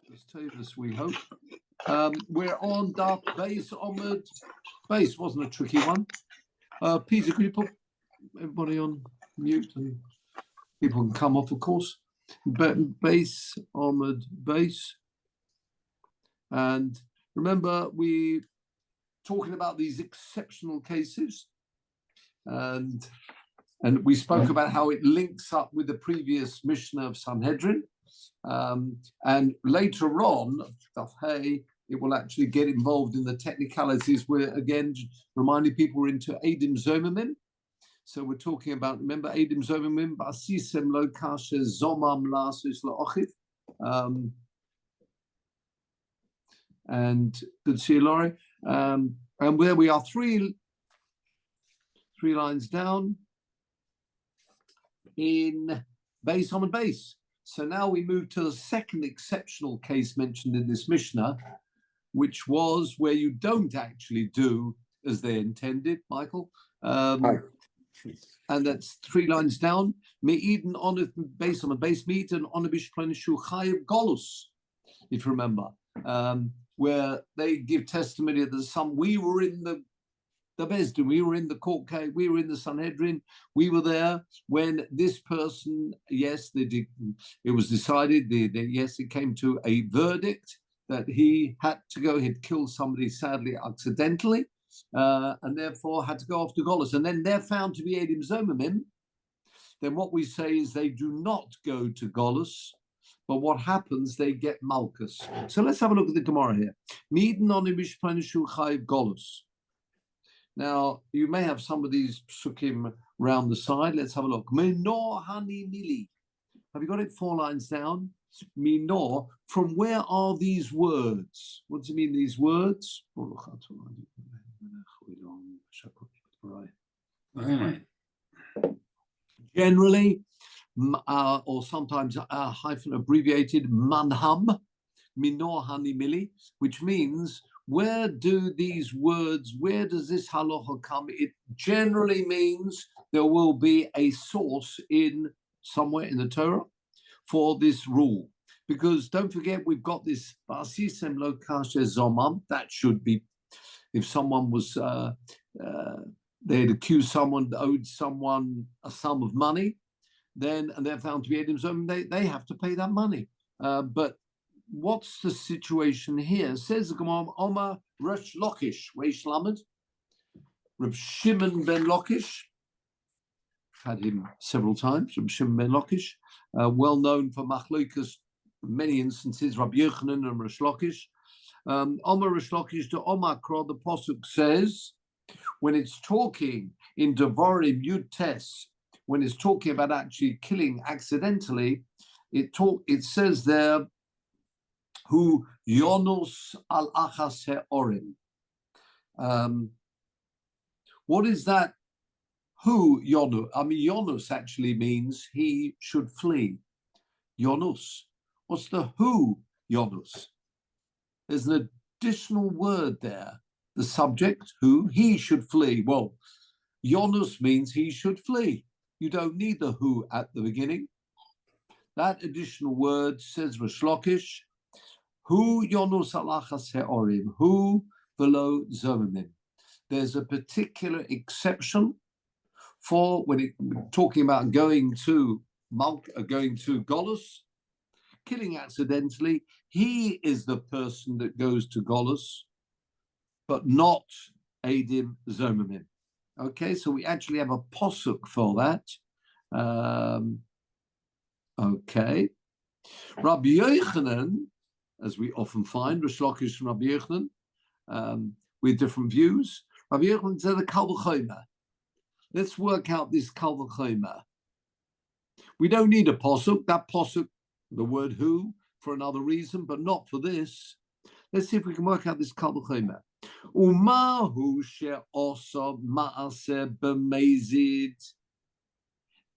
Tavis, we hope. We're on Daf Base Omid. Base wasn't a tricky one. Peter, could you put everybody on mute and people can come off, of course. But Base Omid Base. And remember, we talking about these exceptional cases, and we spoke about how it links up with the previous Mishnah of Sanhedrin. And later on, it will actually get involved in the technicalities. We're again reminding people we're into Eidim Zomimim. So we're talking about, remember, Eidim Zomimim, Basisem lo kashe zomam lasus la'ochiv. And good to see you, Laurie. And where we are, three lines down in base on base. So now we move to the second exceptional case mentioned in this Mishnah, which was where you don't actually do as they intended, Michael. And that's 3 lines down. Me'iden on base on a base meet and on a bishplanishu chayiv golus, if you remember, where they give testimony that we were in the Bezdin, we were in the court case, we were in the Sanhedrin, we were there when this person, yes, it was decided, yes, it came to a verdict that he had to go, he'd killed somebody sadly accidentally, and therefore had to go off to Golos. And then they're found to be Eidim Zomimim. Then what we say is they do not go to Golos, but what happens, they get Malchus. So let's have a look at the Gemara here. Mi'iden on Mishpanishu Chayiv Golos. Now, you may have some of these psukim round the side. Let's have a look. Minor hani mili. Have you got it 4 lines down? Minor. From where are these words? What does it mean, these words? Generally, or sometimes hyphen abbreviated, manham, minor hani mili, which means where do these words, where does this halacha come? It generally means there will be a source in somewhere in the Torah for this rule. Because don't forget, we've got this basisem lo kashe zomam. That should be, if someone was, they'd accused someone, owed someone a sum of money, then, and they're found to be Eidim Zomim, they have to pay that money. But what's the situation here? Says the Gemara, Omar Resh Lakish, Reish Lamed, Reb Shimon ben Lakish. Had him several times, Reb Shimon ben Lakish, well known for machlokas, many instances, Rabbi Yochanan and Resh Lakish. Omar Resh Lakish to Omar Kro, the Pasuk says, when it's talking in Devarim Yud Tes, when it's talking about actually killing accidentally, it says there, who Yonus al achas he'orim. What is that? Who Yonus? I mean, Yonus actually means he should flee. Yonus. What's the who Yonus? There's an additional word there. The subject, who, he should flee. Well, Yonus means he should flee. You don't need the who at the beginning. That additional word says Resh Lakish, who Yonus alachas he'orim, who below zomimim. There's a particular exception for when talking about going to Golos, killing accidentally. He is the person that goes to Golos, but not Eidim Zomimim. Okay, so we actually have a posuk for that. Okay. Rabbi Yochanan, as we often find, Resh Lakish and Rabbi Yochanan, with different views. Rabbi Yochanan said a kal v'chomer. Let's work out this kal v'chomer. We don't need a posuk. That posuk, the word who, for another reason, but not for this. Let's see if we can work out this kal v'chomer. Umahu she'osa ma'aseh b'mezid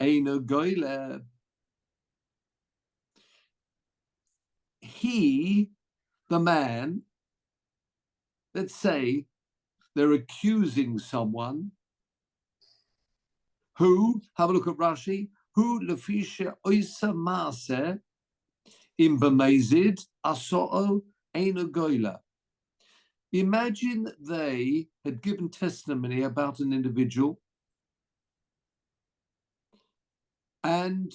eino goyle. He, the man, let's say they're accusing someone who, have a look at Rashi, who lefisha oisa maaseh, Im b'mezid aso'o eino goyla. Imagine they had given testimony about an individual and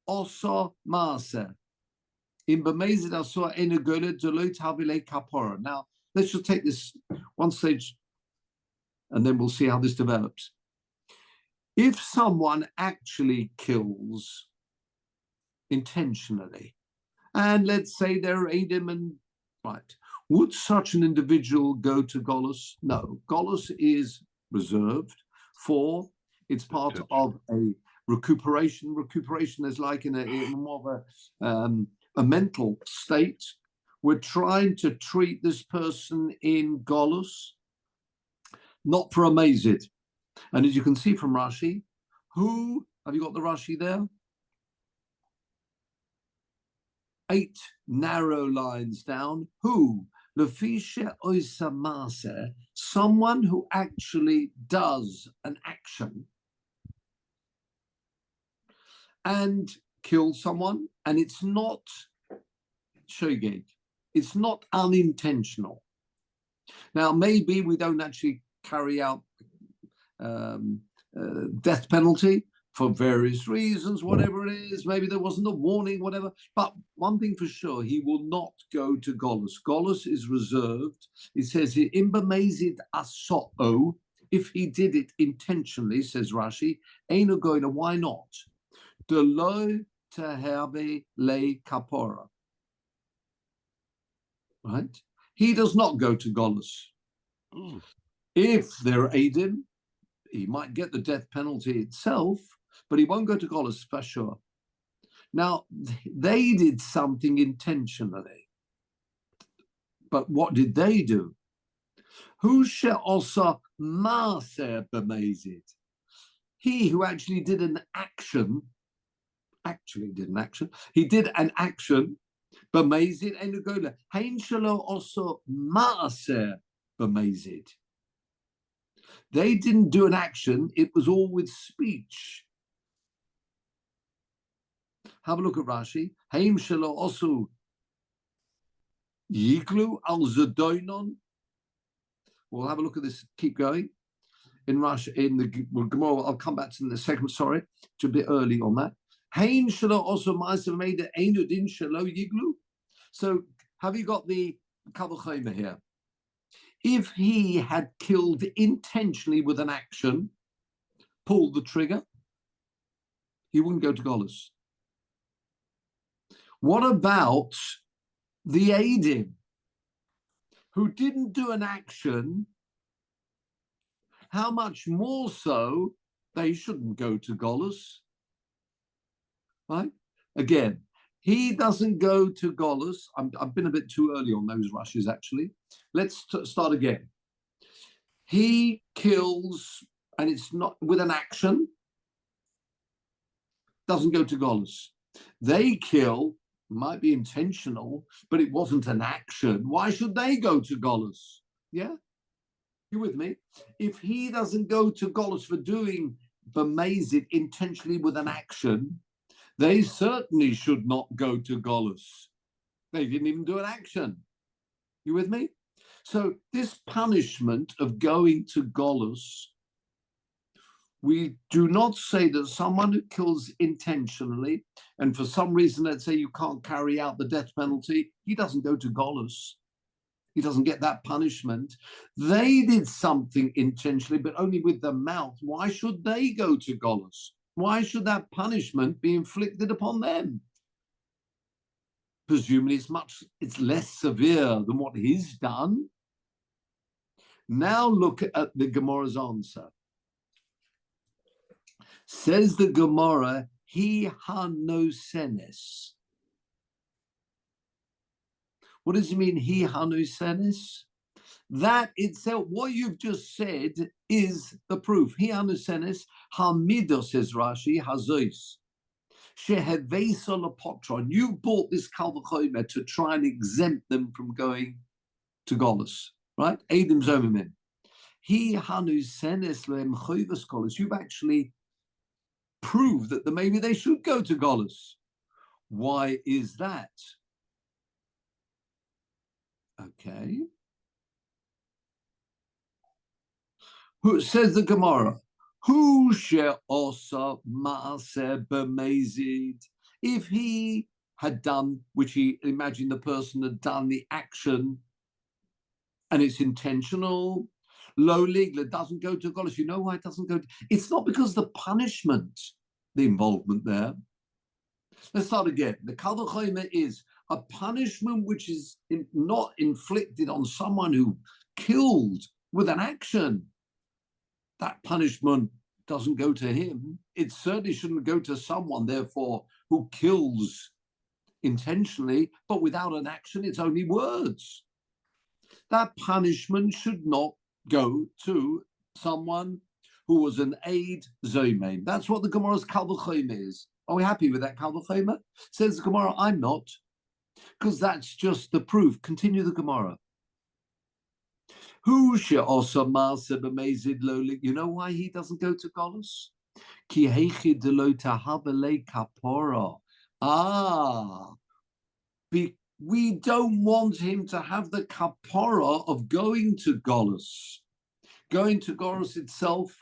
also maser. In b'mezid aso'o eino goyla deloy tabile kapora. Now, let's just take this one stage and then we'll see how this develops. If someone actually kills intentionally, and let's say they're Adam and right, would such an individual go to Golus? No, Golus is reserved for, it's part of a recuperation. Recuperation is like in more of a mental state. We're trying to treat this person in Golus, not for a mazid. And as you can see from Rashi, who, have you got the Rashi there? 8 narrow lines down. Who? Lefisha oisamase, someone who actually does an action and kills someone, and it's not shogeg, it's not unintentional. Now, maybe we don't actually carry out death penalty for various reasons, whatever it is. Maybe there wasn't a warning, whatever. But one thing for sure, he will not go to Golus. Golus is reserved. It says here, Imba mazid aso'o, if he did it intentionally, says Rashi, Eino goyla, why not? Delo teherbe le kapora. Right? He does not go to Golus. If they're Adim, he might get the death penalty itself, but he won't go to Golus for sure. Now, they did something intentionally. But what did they do? Who she'osa maser b'mezid? He who actually did an action, he did an action, b'mezid enugola. Hein shelo also maser b'mezid. They didn't do an action, it was all with speech. Have a look at Rashi. Haim shelo osu yiglu al zadoinon. We'll have a look at this, keep going. In Rashi, in the Gemara, I'll come back to in the second, sorry, it's a bit early on that. Haim shelo osu ma'aser made einudin shelo yiglu. So have you got the Kavachayma here? If he had killed intentionally with an action, pulled the trigger, he wouldn't go to Golus. What about the Adim, who didn't do an action? How much more so they shouldn't go to Golus, right? Again, he doesn't go to Golus. I've been a bit too early on those rushes, actually. Let's start again. He kills, and it's not with an action, doesn't go to Golus. They kill, might be intentional, but it wasn't an action. Why should they go to Golus? Yeah? You with me? If he doesn't go to Golus for doing b'mezid intentionally with an action, they certainly should not go to Golus. They didn't even do an action. You with me? So this punishment of going to Golus, we do not say that someone who kills intentionally, and for some reason, let's say you can't carry out the death penalty, he doesn't go to Golus. He doesn't get that punishment. They did something intentionally, but only with the mouth. Why should they go to Golus? Why should that punishment be inflicted upon them? Presumably it's less severe than what he's done. Now look at the Gemara's answer. Says the Gemara, he hanosenes. What does it mean, he hanosenes? That itself, what you've just said is the proof. He hanosenes, hamido, says Rashi, hazois. Shehevesa lepotron. You bought this kalvachomer to try and exempt them from going to Golus, right? Edim zomimin. He hanosenes lehem choivas Golus. You've actually proved that maybe they should go to Golus. Why is that? Okay. Who says the Gemara? Who she'osa ma'aseh b'mezid? If he had done, which he imagined the person had done the action, and it's intentional, low legal, it doesn't go to Golos. You know why it doesn't go? It's not because the punishment, the involvement there. Let's start again. The Kal V'chomer is a punishment which is not inflicted on someone who killed with an action. That punishment doesn't go to him. It certainly shouldn't go to someone, therefore, who kills intentionally, but without an action, it's only words. That punishment should not go to someone who was an aid zomein. That's what the Gemara's Kal V'chomer is. Are we happy with that Kal V'chomer? Says the Gemara, I'm not, because that's just the proof. Continue the Gemara. Who she'osa ma'aseh b'mezid lo? You know why he doesn't go to Golos? Ki heichi delo tahava le kapora. We don't want him to have the kapora of going to Golos. Going to Golos itself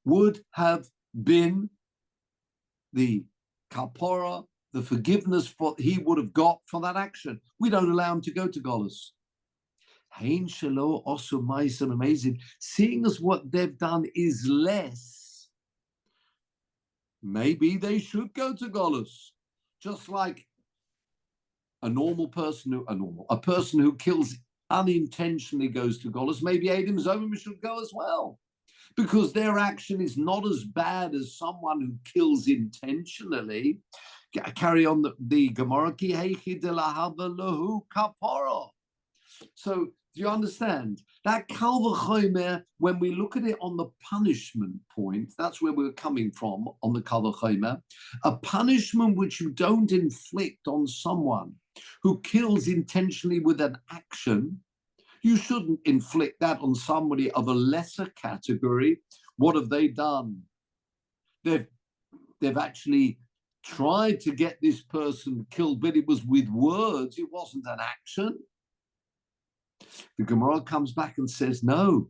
would have been the kapora, the forgiveness for he would have got for that action. We don't allow him to go to Golos. Seeing as what they've done is less, maybe they should go to Golos. Just like a person who kills unintentionally goes to Golos, maybe Eidim Zomim should go as well. Because their action is not as bad as someone who kills intentionally. Carry on the Gemara. So do you understand? That Kal V'chomer, when we look at it on the punishment point, that's where we're coming from on the Kal V'chomer, a punishment which you don't inflict on someone who kills intentionally with an action, you shouldn't inflict that on somebody of a lesser category. What have they done? They've actually tried to get this person killed, but it was with words. It wasn't an action. The Gemara comes back and says, no,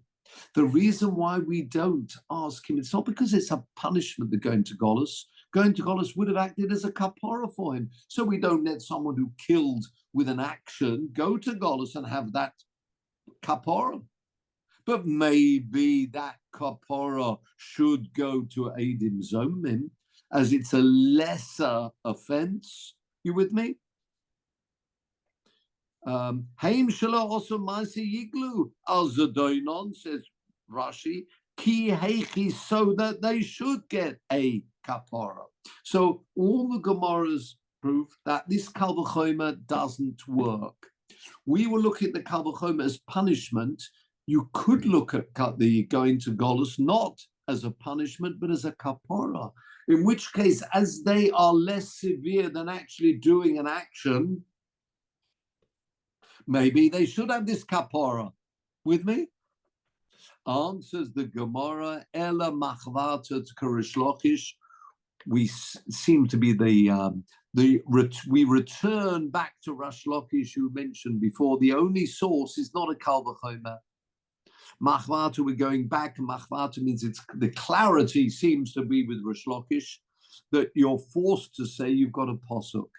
the reason why we don't ask him, it's not because it's a punishment that going to Golos. Going to Golos would have acted as a kapara for him. So we don't let someone who killed with an action go to Golos and have that kapara. But maybe that kapara should go to Eidim Zomim, as it's a lesser offense. You with me? Haim Shala also Maisi Yiglu Al Zadoinon, says Rashi, Ki Heichi, so that they should get a kapara. So all the Gemaras prove that this Kal V'chomer doesn't work. We will look at the Kal V'chomer as punishment. You could look at the going to Golos not as a punishment, but as a kapara. In which case, as they are less severe than actually doing an action, maybe they should have this kapara. With me? Answers the Gemara, Ela machvata karish lochish. We seem to be we return back to Rish Lakish, who mentioned before. The only source is not a Kal V'chomer. Machvata, we're going back, and Machvata means it's the clarity seems to be with Rish Lakish that you're forced to say you've got a posuk.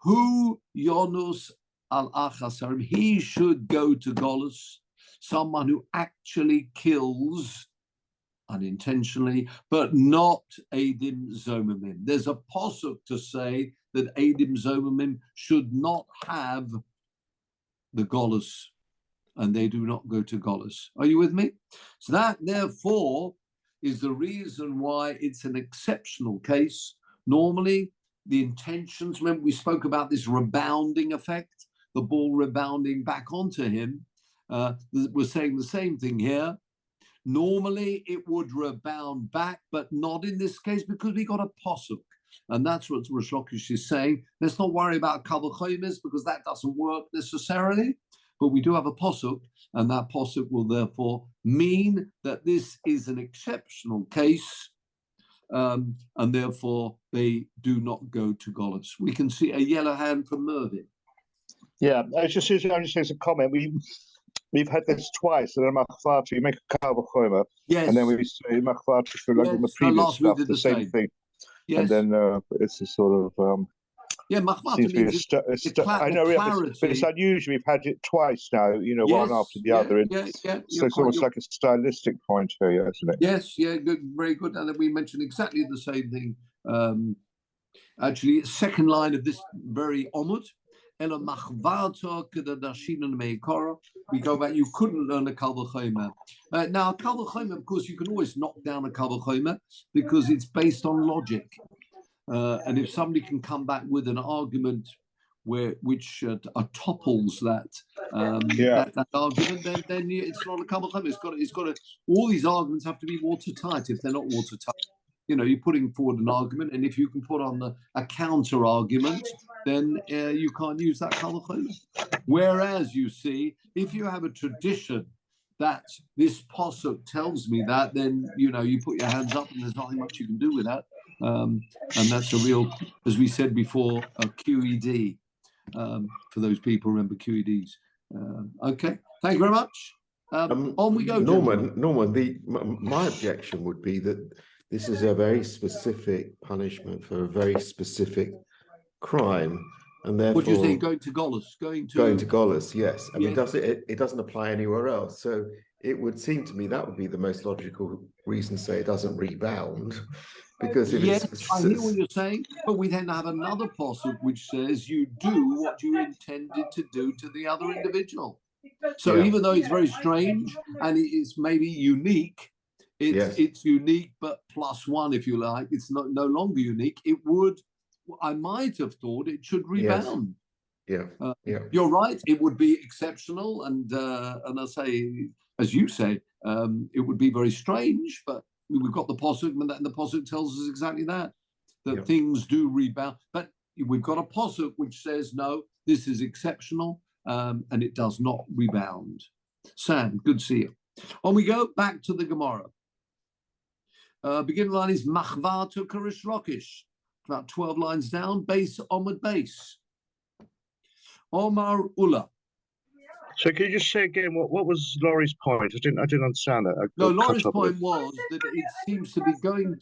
Who Yonus al Achasarim, he should go to Golos, someone who actually kills unintentionally, but not Eidim Zomimim. There's a posuk to say that Eidim Zomimim should not have the Golos, and they do not go to Golos. Are you with me? So that, therefore, is the reason why it's an exceptional case. Normally, the intentions, remember we spoke about this rebounding effect, the ball rebounding back onto him. We're saying the same thing here. Normally, it would rebound back, but not in this case because we got a posuk. And that's what Rish Lakish is saying. Let's not worry about Kal V'chomer because that doesn't work necessarily. But we do have a posuk, and that posuk will therefore mean that this is an exceptional case, and therefore they do not go to Golos. We can see a yellow hand from Mervyn. Yeah, I just as a comment. We've had this twice. And Machvata, you make a Kalvachomer, Yes. And then we say Machvata for like the previous stuff, the same thing. Yes. And then it's a sort of Machvata means I know, but it's unusual. We've had it twice now. One after the other. So it's almost like a stylistic point here, isn't it? Yes, good, very good. And then we mentioned exactly the same thing. Actually, second line of this very Omud. We go back, you couldn't learn a Kal V'chomer. Now, Kal V'chomer, of course, you can always knock down a Kal V'chomer because it's based on logic. And if somebody can come back with an argument which topples that argument, then it's not a Kal V'chomer. It's got to. All these arguments have to be watertight. If they're not watertight, you're putting forward an argument, and if you can put on a counter argument, then you can't use that Kal V'chomer. Whereas, you see, if you have a tradition that this posuk tells me that, then you put your hands up, and there's nothing much you can do with that. And that's a real, as we said before, a QED. For those people, remember QEDs. Okay, thank you very much. On we go, Norman. My objection would be that this is a very specific punishment for a very specific crime, and therefore. What do you think? Going to Golos? Going to Golos, yes. I mean, it doesn't apply anywhere else. So it would seem to me that would be the most logical reason to say it doesn't rebound. Because I hear what you're saying, but we then have another posuk which says you do what you intended to do to the other individual. So even though it's very strange and it's maybe unique, it's unique, but plus one, if you like. It's no longer unique. It would. I might have thought it should rebound. Yes. You're right. It would be exceptional, and I say, as you say, it would be very strange, but. We've got the posuk, and the posuk tells us exactly that things do rebound. But we've got a posuk which says, no, this is exceptional, and it does not rebound. Sam, good to see you. On we go, back to the Gemara. Beginning line is Machvatu Karish Rokish. About 12 lines down, base, Omid base. Omar Ula. So can you just say again what was Laurie's point? I didn't understand that. Laurie's point was that it seems to be going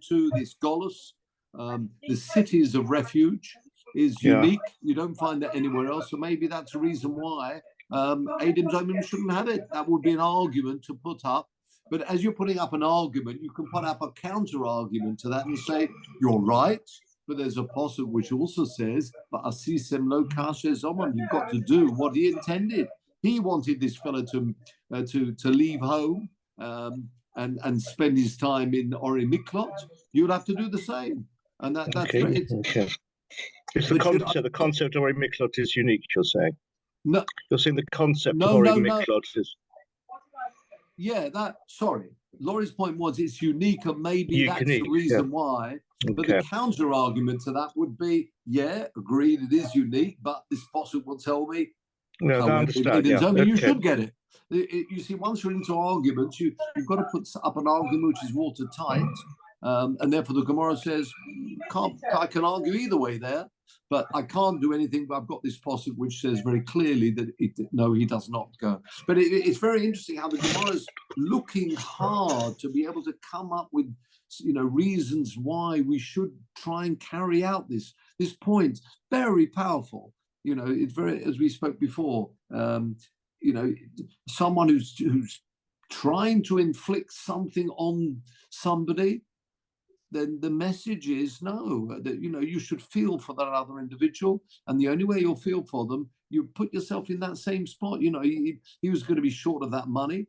to this Golos, the cities of refuge, is unique. You don't find that anywhere else. So maybe that's the reason why Eidim Zomim shouldn't have it. That would be an argument to put up. But as you're putting up an argument, you can put up a counter argument to that and say, you're right. But there's a posuk which also says, "But asisem lo kasher zoman." You've got to do what he intended. He wanted this fellow to leave home and spend his time in Ori Miklot. You'd have to do the same, and that's okay. It's the concept of Ori Miklot is unique. You're saying? No, you're saying the concept of Ori Miklot is. Yeah, sorry. Laurie's point was it's unique, and maybe that's the reason why. But the counter argument to that would be, agreed, it is unique, but this posuk will tell me, no, I understand. You should get it. You see, once you're into arguments, you've got to put up an argument which is watertight, and therefore the Gemara says, I can argue either way there, but I can't do anything. But I've got this posuk which says very clearly that no, he does not go. But it's very interesting how the Gemara is looking hard to be able to come up with reasons why we should try and carry out this point. Very powerful. It's very, as we spoke before. Someone who's trying to inflict something on somebody. Then the message is no, that you should feel for that other individual, and the only way you'll feel for them, you put yourself in that same spot. He was going to be short of that money.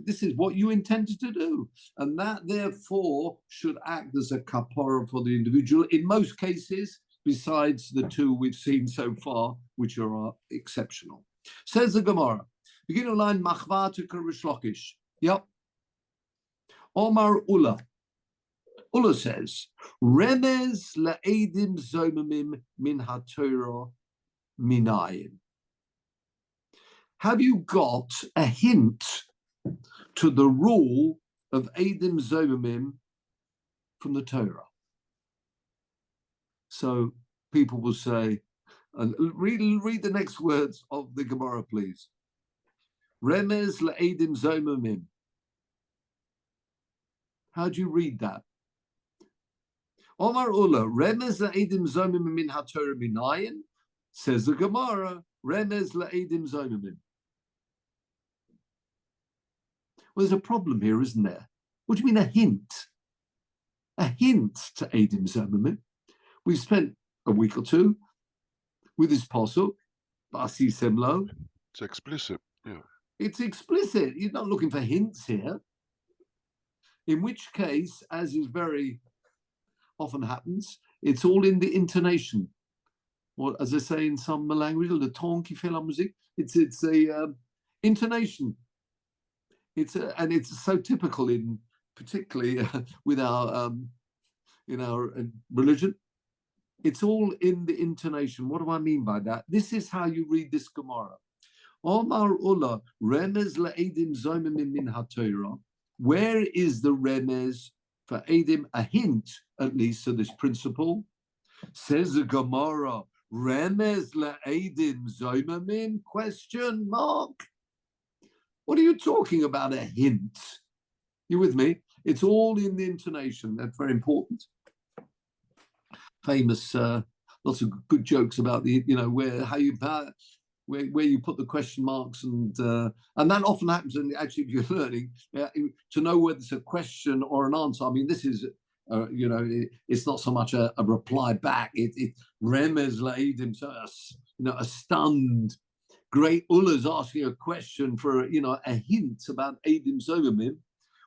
This is what you intended to do, and that therefore should act as a kapara for the individual in most cases, besides the two we've seen so far, which are exceptional. Says the Gemara, beginning of line Machvatu Karish Lakish. Yep. Omar Ula. Ula says, Remez la'edim zomamim min haTorah minayin. Have you got a hint to the rule of edim zomamim from the Torah. So people will say, and read the next words of the Gemara, please. Remez le'edim zomamim. How do you read that? Omar Ula, Remez le'edim zomamim min haTorah minayin. Says the Gemara, Remez le'edim zomamim. Well, there's a problem here, isn't there? What do you mean a hint? A hint to Eidim Zomamim. We've spent a week or two with this pasuk, Basi Semlo. It's explicit, yeah. It's explicit. You're not looking for hints here. In which case, as is very often happens, it's all in the intonation. Or as I say in some language, le ton qui fait la musique. It's a intonation. And it's so typical in particularly with our in our religion. It's all in the intonation. What do I mean by that? This is how you read this Gemara. Omar Ula remez le'edim zomamim min haTorah. Where is the remez for edim? A hint, at least, to this principle. Says the Gemara, remez le'edim zomamim? Question mark. What are you talking about? A hint? You with me? It's all in the intonation. That's very important. Famous, lots of good jokes about the, where you put the question marks, and that often happens. And actually, if you're learning to know whether it's a question or an answer, I mean, this is, it's not so much a reply back. It remez la'idim, so a stunned. Great Ullah's asking a question for, a hint about Eidim Zomamim.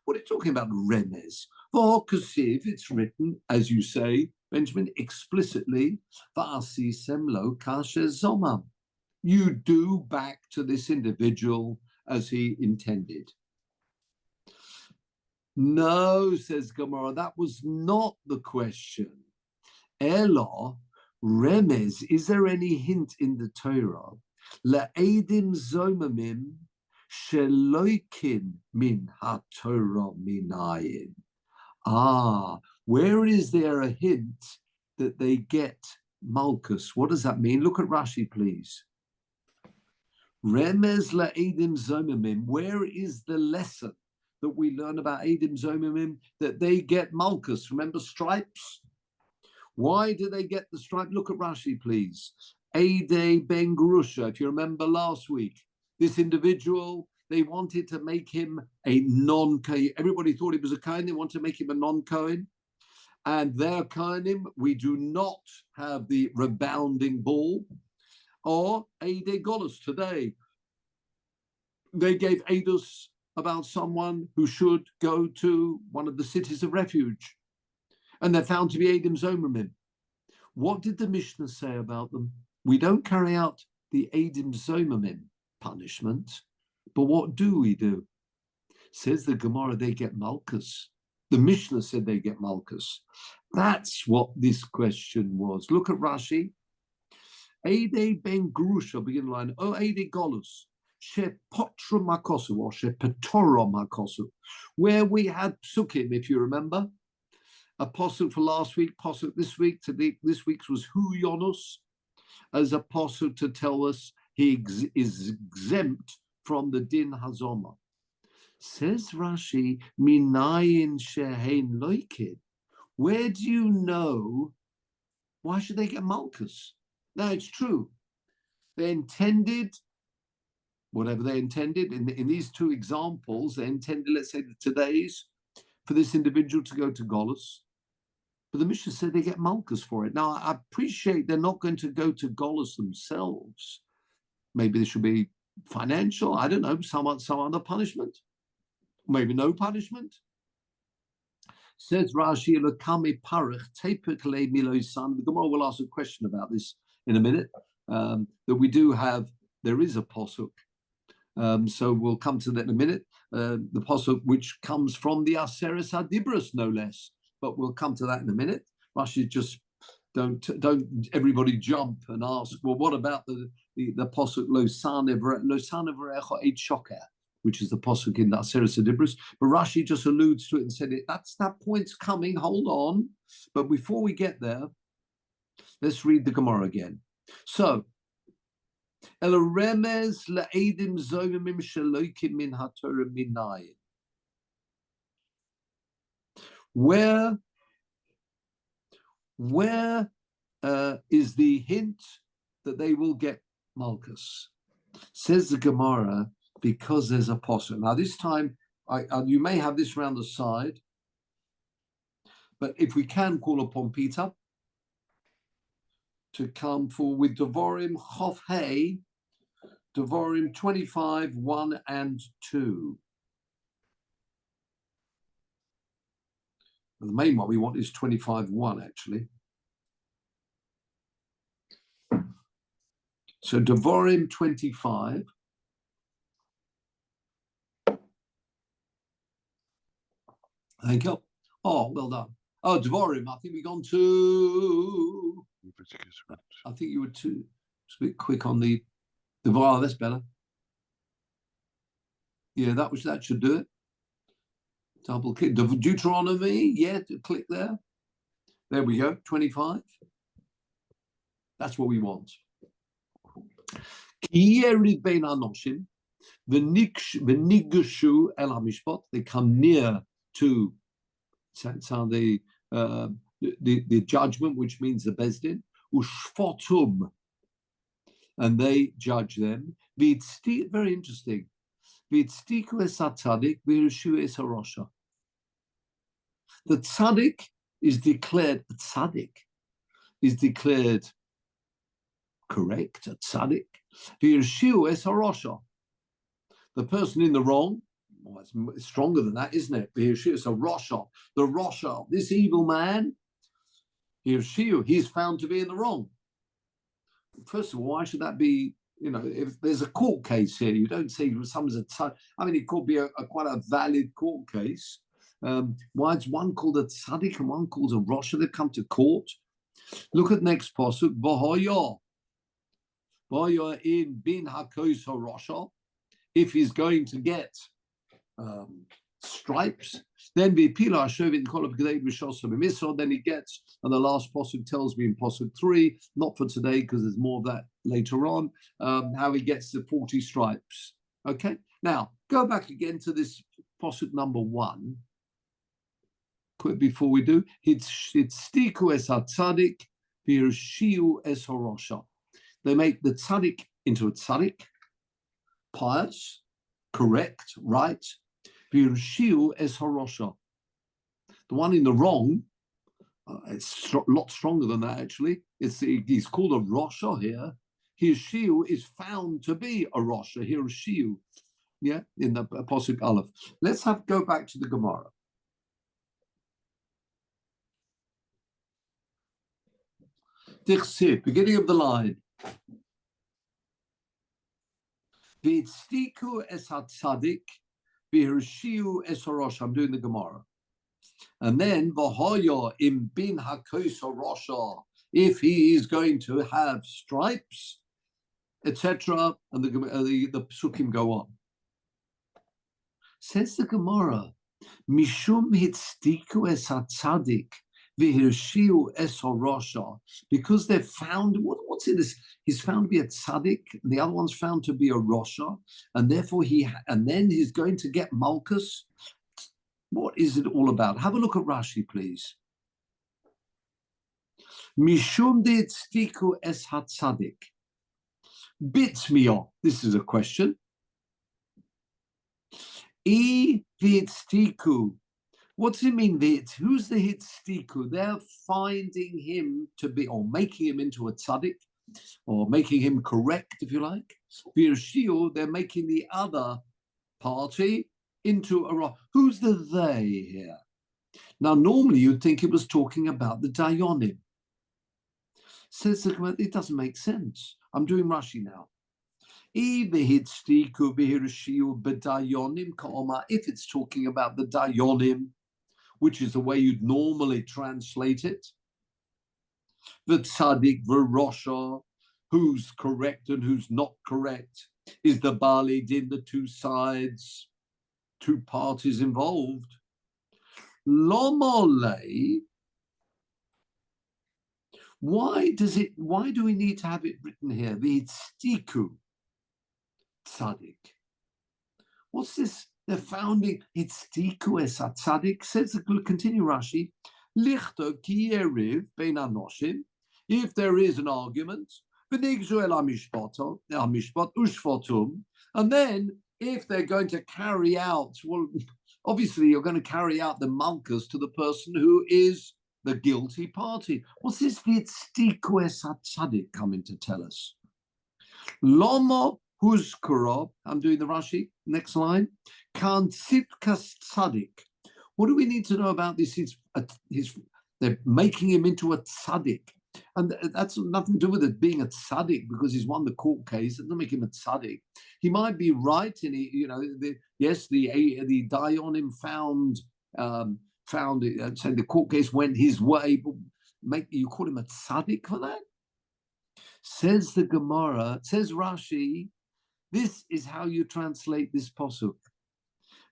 What are you talking about, remez? For Kasiv, it's written, as you say, Benjamin, explicitly, Va'asi Semlo Kasher Zomam. You do back to this individual as he intended. No, says Gemara, that was not the question. Elo, remez, is there any hint in the Torah? La'edim zomamim sheloikin min haTorah minayin. Where is there a hint that they get Malchus? What does that mean? Look at Rashi, please. Remez la'edim zomamim. Where is the lesson that we learn about Eidim Zomamim? That they get Malchus. Remember stripes? Why do they get the stripe? Look at Rashi, please. Eidei ben Grusha, if you remember last week, this individual, they wanted to make him a non-Kohen. Everybody thought he was a Kohen. They wanted to make him a non-Kohen. And their Kohanim, we do not have the rebounding ball. Or Eidei Golus today. They gave Eidus about someone who should go to one of the cities of refuge. And they're found to be Eidim Zomamim. What did the Mishnah say about them? We don't carry out the Eidim Zomamim punishment, but what do we do? Says the Gemara, they get Malchus. The Mishnah said they get Malchus. That's what this question was. Look at Rashi. Eidei ben Grusha, begin line. O Eidei Golus, she potra makosu, or she petoro makosu, where we had psukim, if you remember. A posuk for last week, posuk this week. This week's was Hu Yonus, as a posuk to tell us he is exempt from the din hazoma. Says Rashi, minayin shehein loikid. Where do you know? Why should they get Malchus? Now it's true. They intended whatever they intended in these two examples. They intended, let's say, today's, for this individual to go to Golus. But the Mishnah said they get Malchus for it. Now, I appreciate they're not going to go to Golus themselves. Maybe there should be financial, I don't know, some other punishment. Maybe no punishment. Says Rashi, Lakami Parach, Tepekle Milosan. The Gemara will ask a question about this in a minute. That we do have, there is a posuk. So we'll come to that in a minute. The posuk which comes from the Aseres HaDibros, no less. But we'll come to that in a minute. Rashi, just don't everybody jump and ask, well, what about the posuk Lo Sanev Recho Eid Shoker? which is the posuk in Aseret Adibros. But Rashi just alludes to it and said that point's coming. Hold on. But before we get there, let's read the Gemara again. So, El remez la'edim zomim shelokim min haTorah minayin. Where is the hint that they will get Malchus? Says the Gemara, because there's a posuk. Now this time, you may have this round the side, but if we can call upon Peter to come forward with Devarim Chof Hey, Devarim 25, 1 and 2. The main one we want is 25:1 actually. So Devarim 25. Thank you. Oh, well done. Oh, Devarim, I think we've gone to. I think you were too. It's a bit quick on the Devarim. That's better. Yeah, that should do it. Double click Deuteronomy. Yeah, click there. There we go. 25. That's what we want. They come near to the judgment, which means the Bezdin. Ushfotum, and they judge them. Very interesting. The tzaddik is declared correct, a tzaddik. The person in the wrong, well, it's stronger than that, isn't it? It's a Rosha. The Rosha, this evil man, he's found to be in the wrong. First of all, why should that be? If there's a court case here, you don't say someone's a tzaddik. I mean, it could be quite a valid court case. Why is one called a tzaddik and one called a Rosha? They've come to court. Look at next pasuk. V'hoya in bin hakos harosha. If he's going to get stripes, then then he gets, and the last pasuk tells me in pasuk 3, not for today because there's more of that later on, how he gets the 40 stripes. Okay, now go back again to this pasuk number 1. Quick before we do, it's stiku es hatzadik v'yirshiu es harosha. They make the tzaddik into a tzaddik, pious, correct, right. V'yirshiu es harosha. The one in the wrong, it's a lot stronger than that actually. He's called a Rosha here. Hirshiu is found to be a Rosha. Hirshiu, yeah, in the Pasuk Aleph. Let's go back to the Gemara. Dichsir, beginning of the line. V'tzdiku es hatzadik, v'hirshiu es harosha. I'm doing the Gemara. And then v'hoya im bin hakos harosha, if he is going to have stripes, etc. And the psukim go on. Says the Gemara, mishum hitzdiku es hatzadik v'hirshiu es harosha, because they're found. What's in this? He's found to be a tzaddik, and the other one's found to be a rosha, and therefore then he's going to get malchus. What is it all about? Have a look at Rashi, please. Mishum de tzdiku es hatzadik. Bitmio. This is a question. E v'tzdiku. What's it mean? Who's the hitzdiku? They're finding him to be, or making him into a tzaddik, or making him correct, if you like. V'yirshiu, they're making the other party into a rock. Who's the they here? Now, normally you'd think it was talking about the Dayanim. Says it doesn't make sense. I'm doing Rashi now. If it's talking about the Dayanim, which is the way you'd normally translate it, the Tzaddik, the Rosha, who's correct and who's not correct, Is the Bali Din the two sides, two parties involved? Lomole. Why do we need to have it written here? V'hitztiku tzadik. What's this? They're founding hitztiku es tzadik. Says, continue Rashi. Lichto ki yeriv bein anoshim. If there is an argument, v'nigzu el hamishpat ushvatum, and then if they're going to carry out, well, obviously you're going to carry out the malchus to the person who is the guilty party. What's this v'hitztiku es tzadik coming to tell us? Lomo huzkura. I'm doing the Rashi. Next line. Kan tzidkas tzadik. What do we need to know about this? They're making him into a tzaddik. And that's nothing to do with it being a tzaddik because he's won the court case. It doesn't make him a tzaddik. He might be right, and the Dayanim found saying the court case went his way. But you call him a tzaddik for that? Says the Gemara, says Rashi, this is how you translate this pasuk.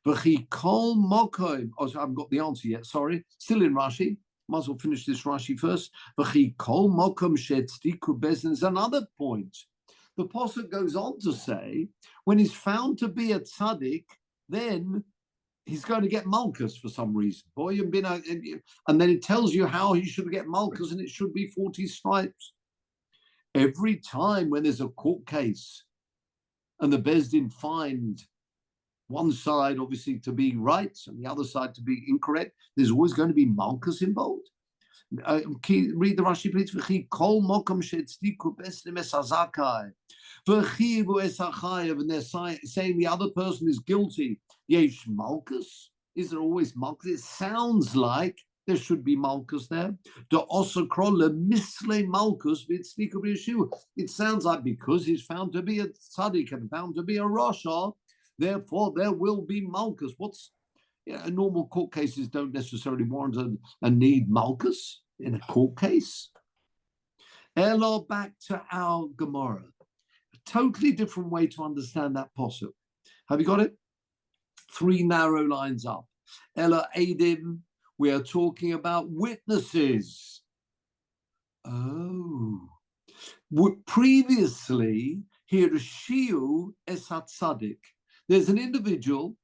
V'chi kol mokom. Oh, so I haven't got the answer yet. Sorry, still in Rashi. Might as well finish this Rashi first. V'chi kol mokom shetzdiku bezdin is another point. The pasuk goes on to say, when he's found to be a tzaddik, then he's going to get malchus for some reason. And then it tells you how he should get malchus, and it should be 40 stripes. Every time when there's a court case and the Bezdin find one side obviously to be right and the other side to be incorrect, there's always going to be malchus involved. Read the Rashi, please. And they're saying the other person is guilty. Yesh malchus. Is there always malchus? It sounds like there should be malchus there. It sounds like because he's found to be a tzaddik and found to be a rasha, therefore there will be malchus. Normal court cases don't necessarily warrant a need malchus in a court case. Elo, back to our Gemara. A totally different way to understand that pasuk. Have you got it? 3 narrow lines up. Elo Adim. We are talking about witnesses. Oh. Previously, here Shiur es tzaddik. There's an individual,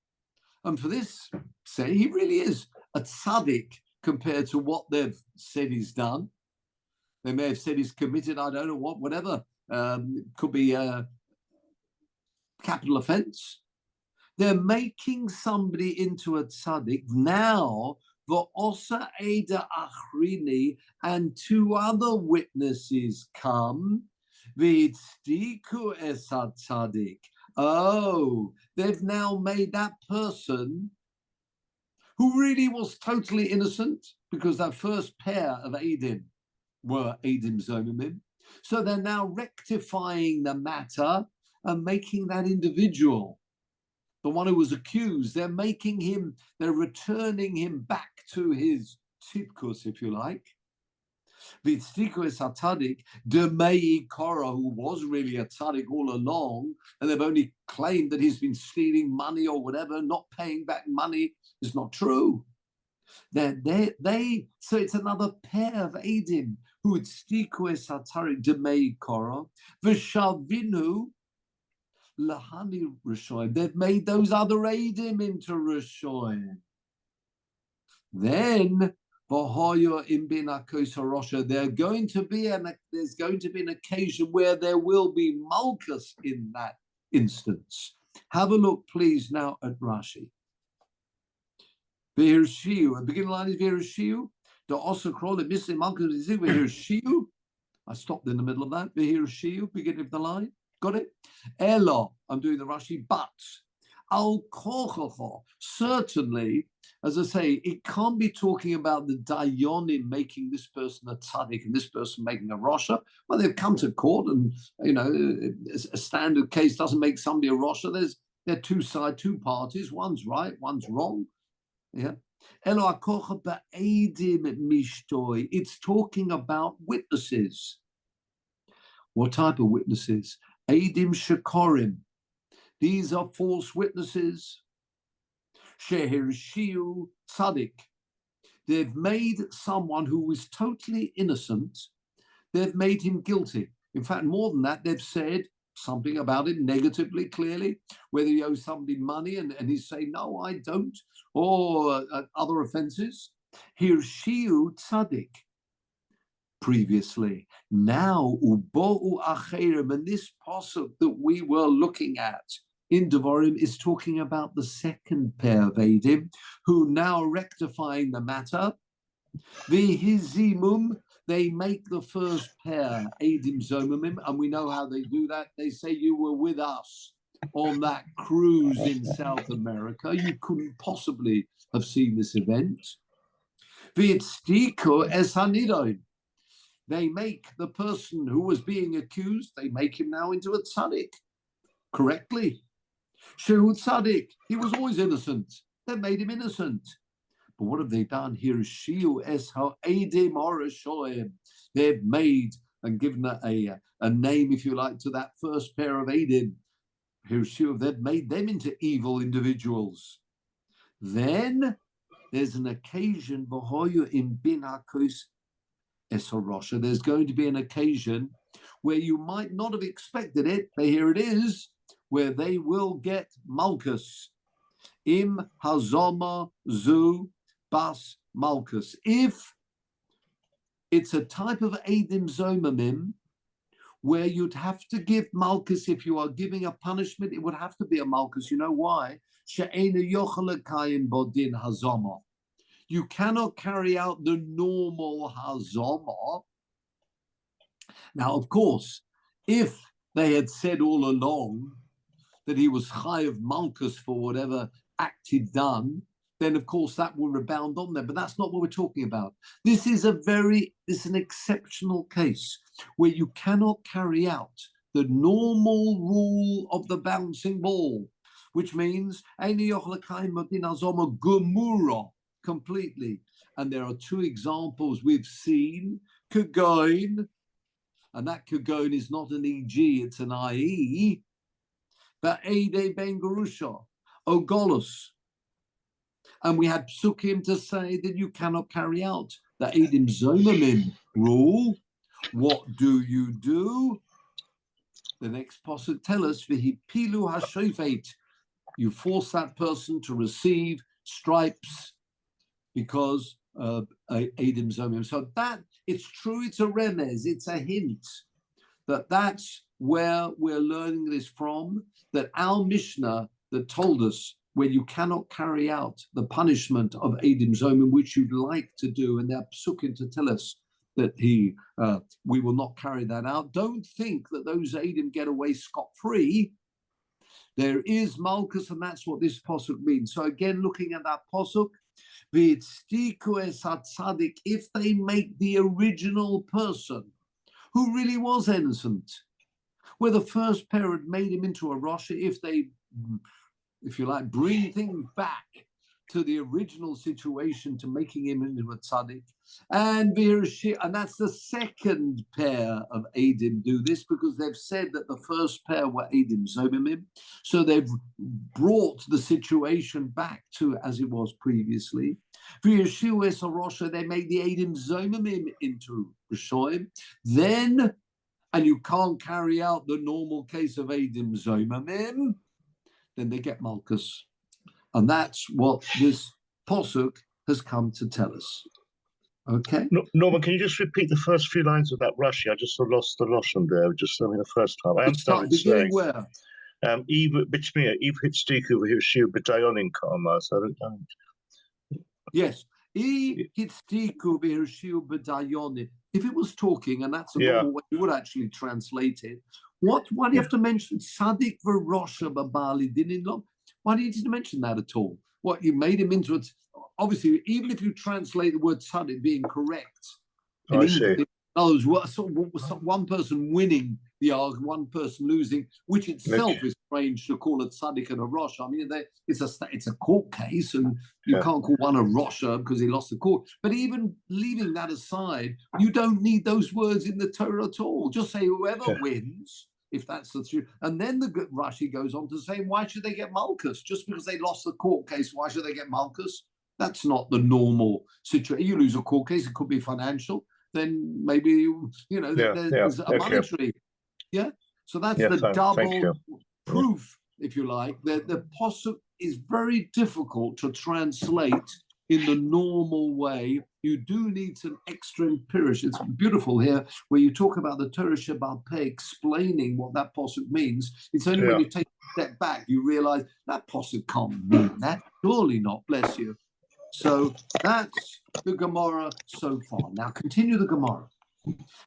and for this, say he really is a tzaddik compared to what they've said he's done. They may have said he's committed, I don't know what, whatever. Could be a capital offense. They're making somebody into a tzaddik now. V'osa eda achrini, and 2 other witnesses come. V'hitzdiku es tzaddik. Oh, they've now made that person who really was totally innocent, because that first pair of Edim were Edim Zomimim. So they're now rectifying the matter and making that individual, the one who was accused, they're returning him back to his tzidkus, if you like. V'hitzdiku es tzaddik, demei kora, who was really a tzaddik all along, and they've only claimed that he's been stealing money or whatever, not paying back money. It's not true. So it's another pair of Edim who hitzdiku es tzaddik, demei kora, v'shavinu lahani Rishoyim. They've made those other Edim into Rishoyim. Then there's going to be an occasion where there will be malchus in that instance. Have a look, please, now at Rashi. The beginning line is Shiur. The also call it missing malchus is Shiur. I stopped in the middle of that. Shiur, beginning of the line. Got it? Elo, I'm doing the Rashi, but al kochacha, certainly, as I say, it can't be talking about the Dayanim making this person a tzaddik and this person making a rasha. Well, they've come to court, and a standard case doesn't make somebody a rasha. There are 2 parties. One's right, one's wrong. Yeah. Elo akocha ba'edim mishtoi. It's talking about witnesses. What type of witnesses? Edim shekorim. These are false witnesses. Shiur tzaddik. They've made someone who was totally innocent, they've made him guilty. In fact, more than that, they've said something about him negatively, clearly, whether he owes somebody money and he's saying, no, I don't, or other offenses. Shiur tzaddik. Previously, now ubo'u acherim, and this pasuk that we were looking at in Devarim is talking about the second pair of Eidim, who now rectifying the matter. V'hizimum, they make the first pair Eidim Zomimim, and we know how they do that. They say, you were with us on that cruise in South America. You couldn't possibly have seen this event. V'tzdiku es hanidon. They make the person who was being accused, they make him now into a tzaddik, correctly. Shiur tzaddik, he was always innocent. They made him innocent. But what have they done? Here is Shiur es ha'edim orashoim. They've made and given a name, if you like, to that first pair of Eidim. Here's Shiur, they've made them into evil individuals. Then there's an occasion, v'hoyu im bin hakos Esarosha. There's going to be an occasion where you might not have expected it, but here it is, where they will get Malchus. Im hazoma zu bas Malchus. If it's a type of Eidim Zomimim, where you'd have to give Malchus, if you are giving a punishment, it would have to be a Malchus. You know why? She'ena yochel lekayim bodin hazoma. You cannot carry out the normal hazama. Now, of course, if they had said all along that he was chayav malchus for whatever act he'd done, then of course that will rebound on them. But that's not what we're talking about. This is an exceptional case where you cannot carry out the normal rule of the bouncing ball, which means completely. And there are two examples we've seen. Kagoin, and that Kagoin is not an EG, it's an IE. But Eide Ben Garusha, Ogolus. And we had psukim to say that you cannot carry out the Eidim Zomimim rule. What do? The next pasuk tell us, V'hipilu hashofet. You force that person to receive stripes because of Eidim Zomim. So that, it's true, it's a remez, it's a hint that's where we're learning this from, that our Mishnah that told us when you cannot carry out the punishment of Eidim Zomim, which you'd like to do, and they're psukim to tell us that we will not carry that out. Don't think that those Eidim get away scot-free. There is Malchus, and that's what this pasuk means. So again, looking at that pasuk, if they make the original person who really was innocent, where the first pair had made him into a Rasha, if they, if you like, bring things back to the original situation, to making him into a tzaddik, and that's the second pair of Eidim do this, because they've said that the first pair were Eidim Zomimim, so they've brought the situation back to as it was previously. For Yeshua Esarosha, they made the Eidim Zomimim into Rishoim. Then, and you can't carry out the normal case of Eidim Zomimim, then they get Malchus. And that's what this posuk has come to tell us. Okay? Norman, can you just repeat the first few lines of that Rashi? I just sort of lost the lashon there, just the first time. I understand it's saying, where? Yes. If it was talking, and that's a normal way you would actually translate it, why do you have to mention Sadik v'Rosha Babali Dinilom? Why do you need to mention that at all? What, you made him into it? Obviously, even if you translate the word Sadik being correct, in English, one person winning the argument, one person losing, which itself is strange to call it Sadik and a Rosh. I mean, it's a court case, and you can't call one a Rosha because he lost the court. But even leaving that aside, you don't need those words in the Torah at all. Just say whoever wins, if that's the truth. And then the Rashi goes on to say, why should they get Malchus? Just because they lost the court case, why should they get Malchus? That's not the normal situation. You lose a court case, it could be financial, then maybe, there's a monetary. Yeah. So that's the double proof, if you like. The posuk is very difficult to translate in the normal way. You do need some extra empirics. It's beautiful here where you talk about the Torah Shabbat Peh explaining what that posuk means. It's only when you take a step back you realize that posuk can't mean that. Surely not. Bless you. So that's the Gemara so far. Now continue the Gemara.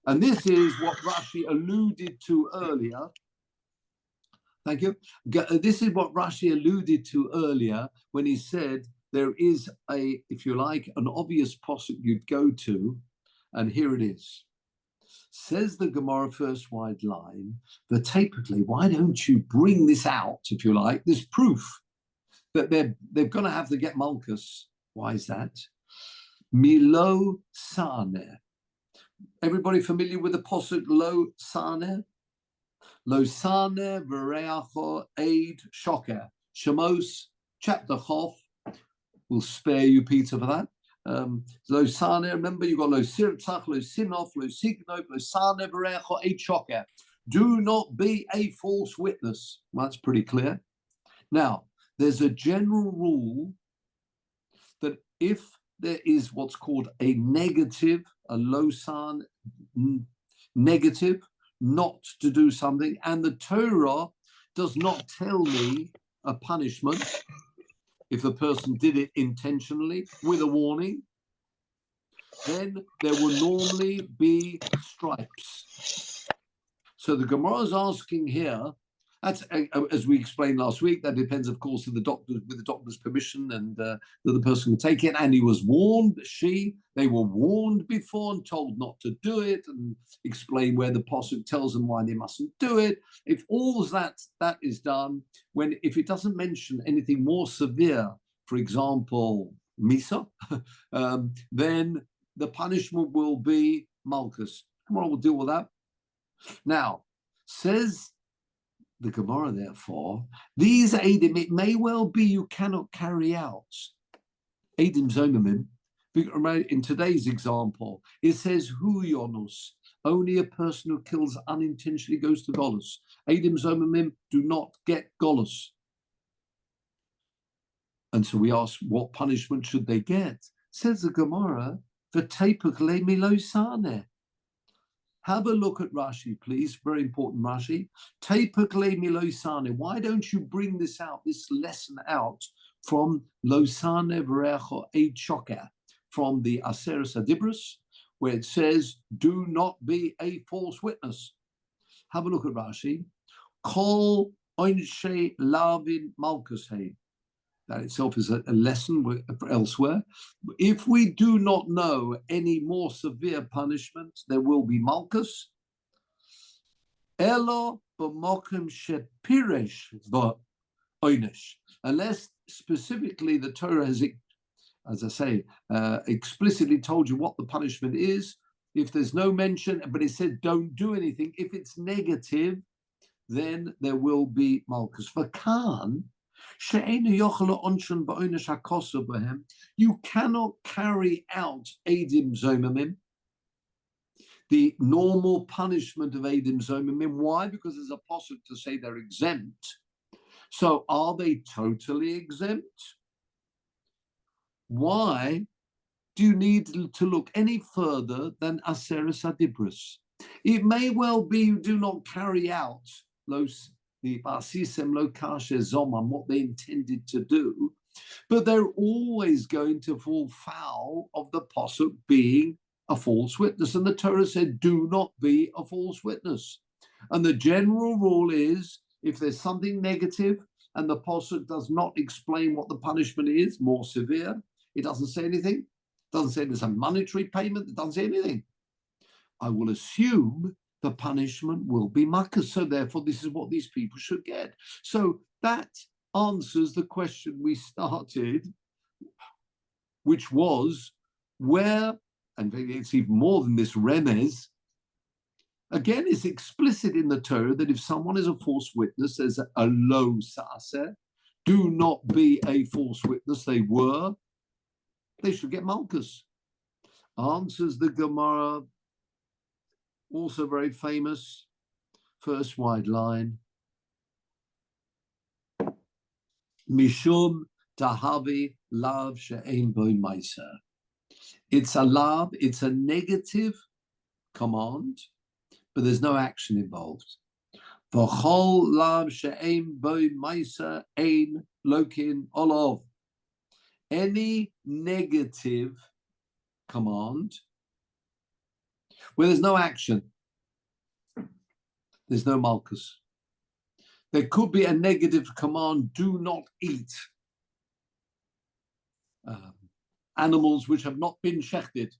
And this is what Rashi alluded to earlier. Thank you. This is what Rashi alluded to earlier when he said there is if you like, an obvious posuk you'd go to, and here it is. Says the Gemara first wide line, that typically, why don't you bring this out, if you like, this proof that they're going to have to get Malchus. Why is that? Milo Saneh. Everybody familiar with the posuk Lo Saneh? Lo Saneh v'reacho eid shoker. Shemos chapter Chof. We'll spare you, Peter, for that. Lo Saneh, remember you've got Lo Sirtzach, Lo Sinof, Lo Signov, Lo Saneh v'reacho eid shoker. Do not be a false witness. Well, that's pretty clear. Now, there's a general rule that if there is what's called a negative, a losan negative, not to do something, and the Torah does not tell me a punishment if the person did it intentionally with a warning, then there will normally be stripes. So the Gemara is asking here, that's, as we explained last week, that depends, of course, on the doctor, with the doctor's permission, and that the person can take it. And he was warned, they were warned before and told not to do it, and explain where the posuk tells them why they mustn't do it. If all that is done, if it doesn't mention anything more severe, for example, Misa, then the punishment will be Malchus. Come on, we'll deal with that. Now, says the Gemara, therefore, these Eidim, it may well be you cannot carry out Eidim Zomimim. In today's example, it says, Hu Yonus, only a person who kills unintentionally goes to Golus. Eidim Zomimim do not get Golus. And so we ask, what punishment should they get? Says the Gemara, V'teipuk le milosane. Have a look at Rashi, please. Very important Rashi. Teipuk le milosane. Why don't you bring this lesson out from Losane v'reacho eid shoker, from the Aseres Adibros, where it says, do not be a false witness. Have a look at Rashi. Kol oinshe lavin malchus hei. That itself is a lesson elsewhere. If we do not know any more severe punishment, there will be Malchus. Elo b'mokim shepiresh b'oinish. Unless specifically the Torah has, as I say, explicitly told you what the punishment is. If there's no mention, but it said don't do anything, if it's negative, then there will be Malchus. For Khan, you cannot carry out Eidim Zomimim, the normal punishment of Eidim Zomimim. Why? Because there's a posuk to say they're exempt. So are they totally exempt? Why do you need to look any further than Aseres Adibros? It may well be you do not carry out the Basisem Lo Kasher Zomam, what they intended to do, but they're always going to fall foul of the posuk being a false witness. And the Torah said, do not be a false witness. And the general rule is, if there's something negative and the posuk does not explain what the punishment is, more severe, it doesn't say anything. It doesn't say there's a monetary payment. It doesn't say anything. I will assume the punishment will be makkah. So therefore, this is what these people should get. So that answers the question we started, which was where, and it's even more than this remez, Again, it's explicit in the Torah that if someone is a false witness, there's a lo sa'aseh. Do not be a false witness. They should get malchus. Answers the Gemara, also very famous, first wide line. Mishum tahavi lav she'ein bo ma'aser. It's a lav, it's a negative command, but there's no action involved. V'chol lav she'ein bo ma'aser ein lokin olov. Any negative command where there's no action, there's no malchus. There could be a negative command: do not eat animals which have not been shechted.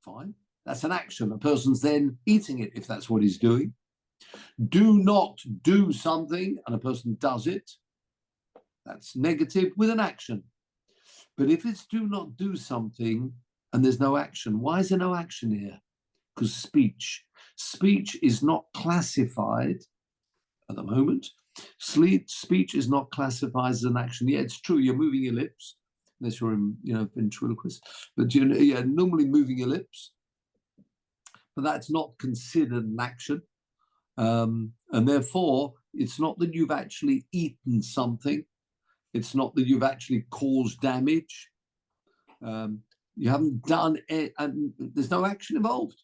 Fine, that's an action. A person's then eating it if that's what he's doing. Do not do something, and a person does it. That's negative with an action. But if it's do not do something and there's no action, why is there no action here? Because speech is not classified at the moment. Speech is not classified as an action. Yeah, it's true. You're moving your lips, unless you're in, ventriloquist. But you're normally moving your lips, but that's not considered an action, and therefore it's not that you've actually eaten something. It's not that you've actually caused damage. You haven't done it, and there's no action involved.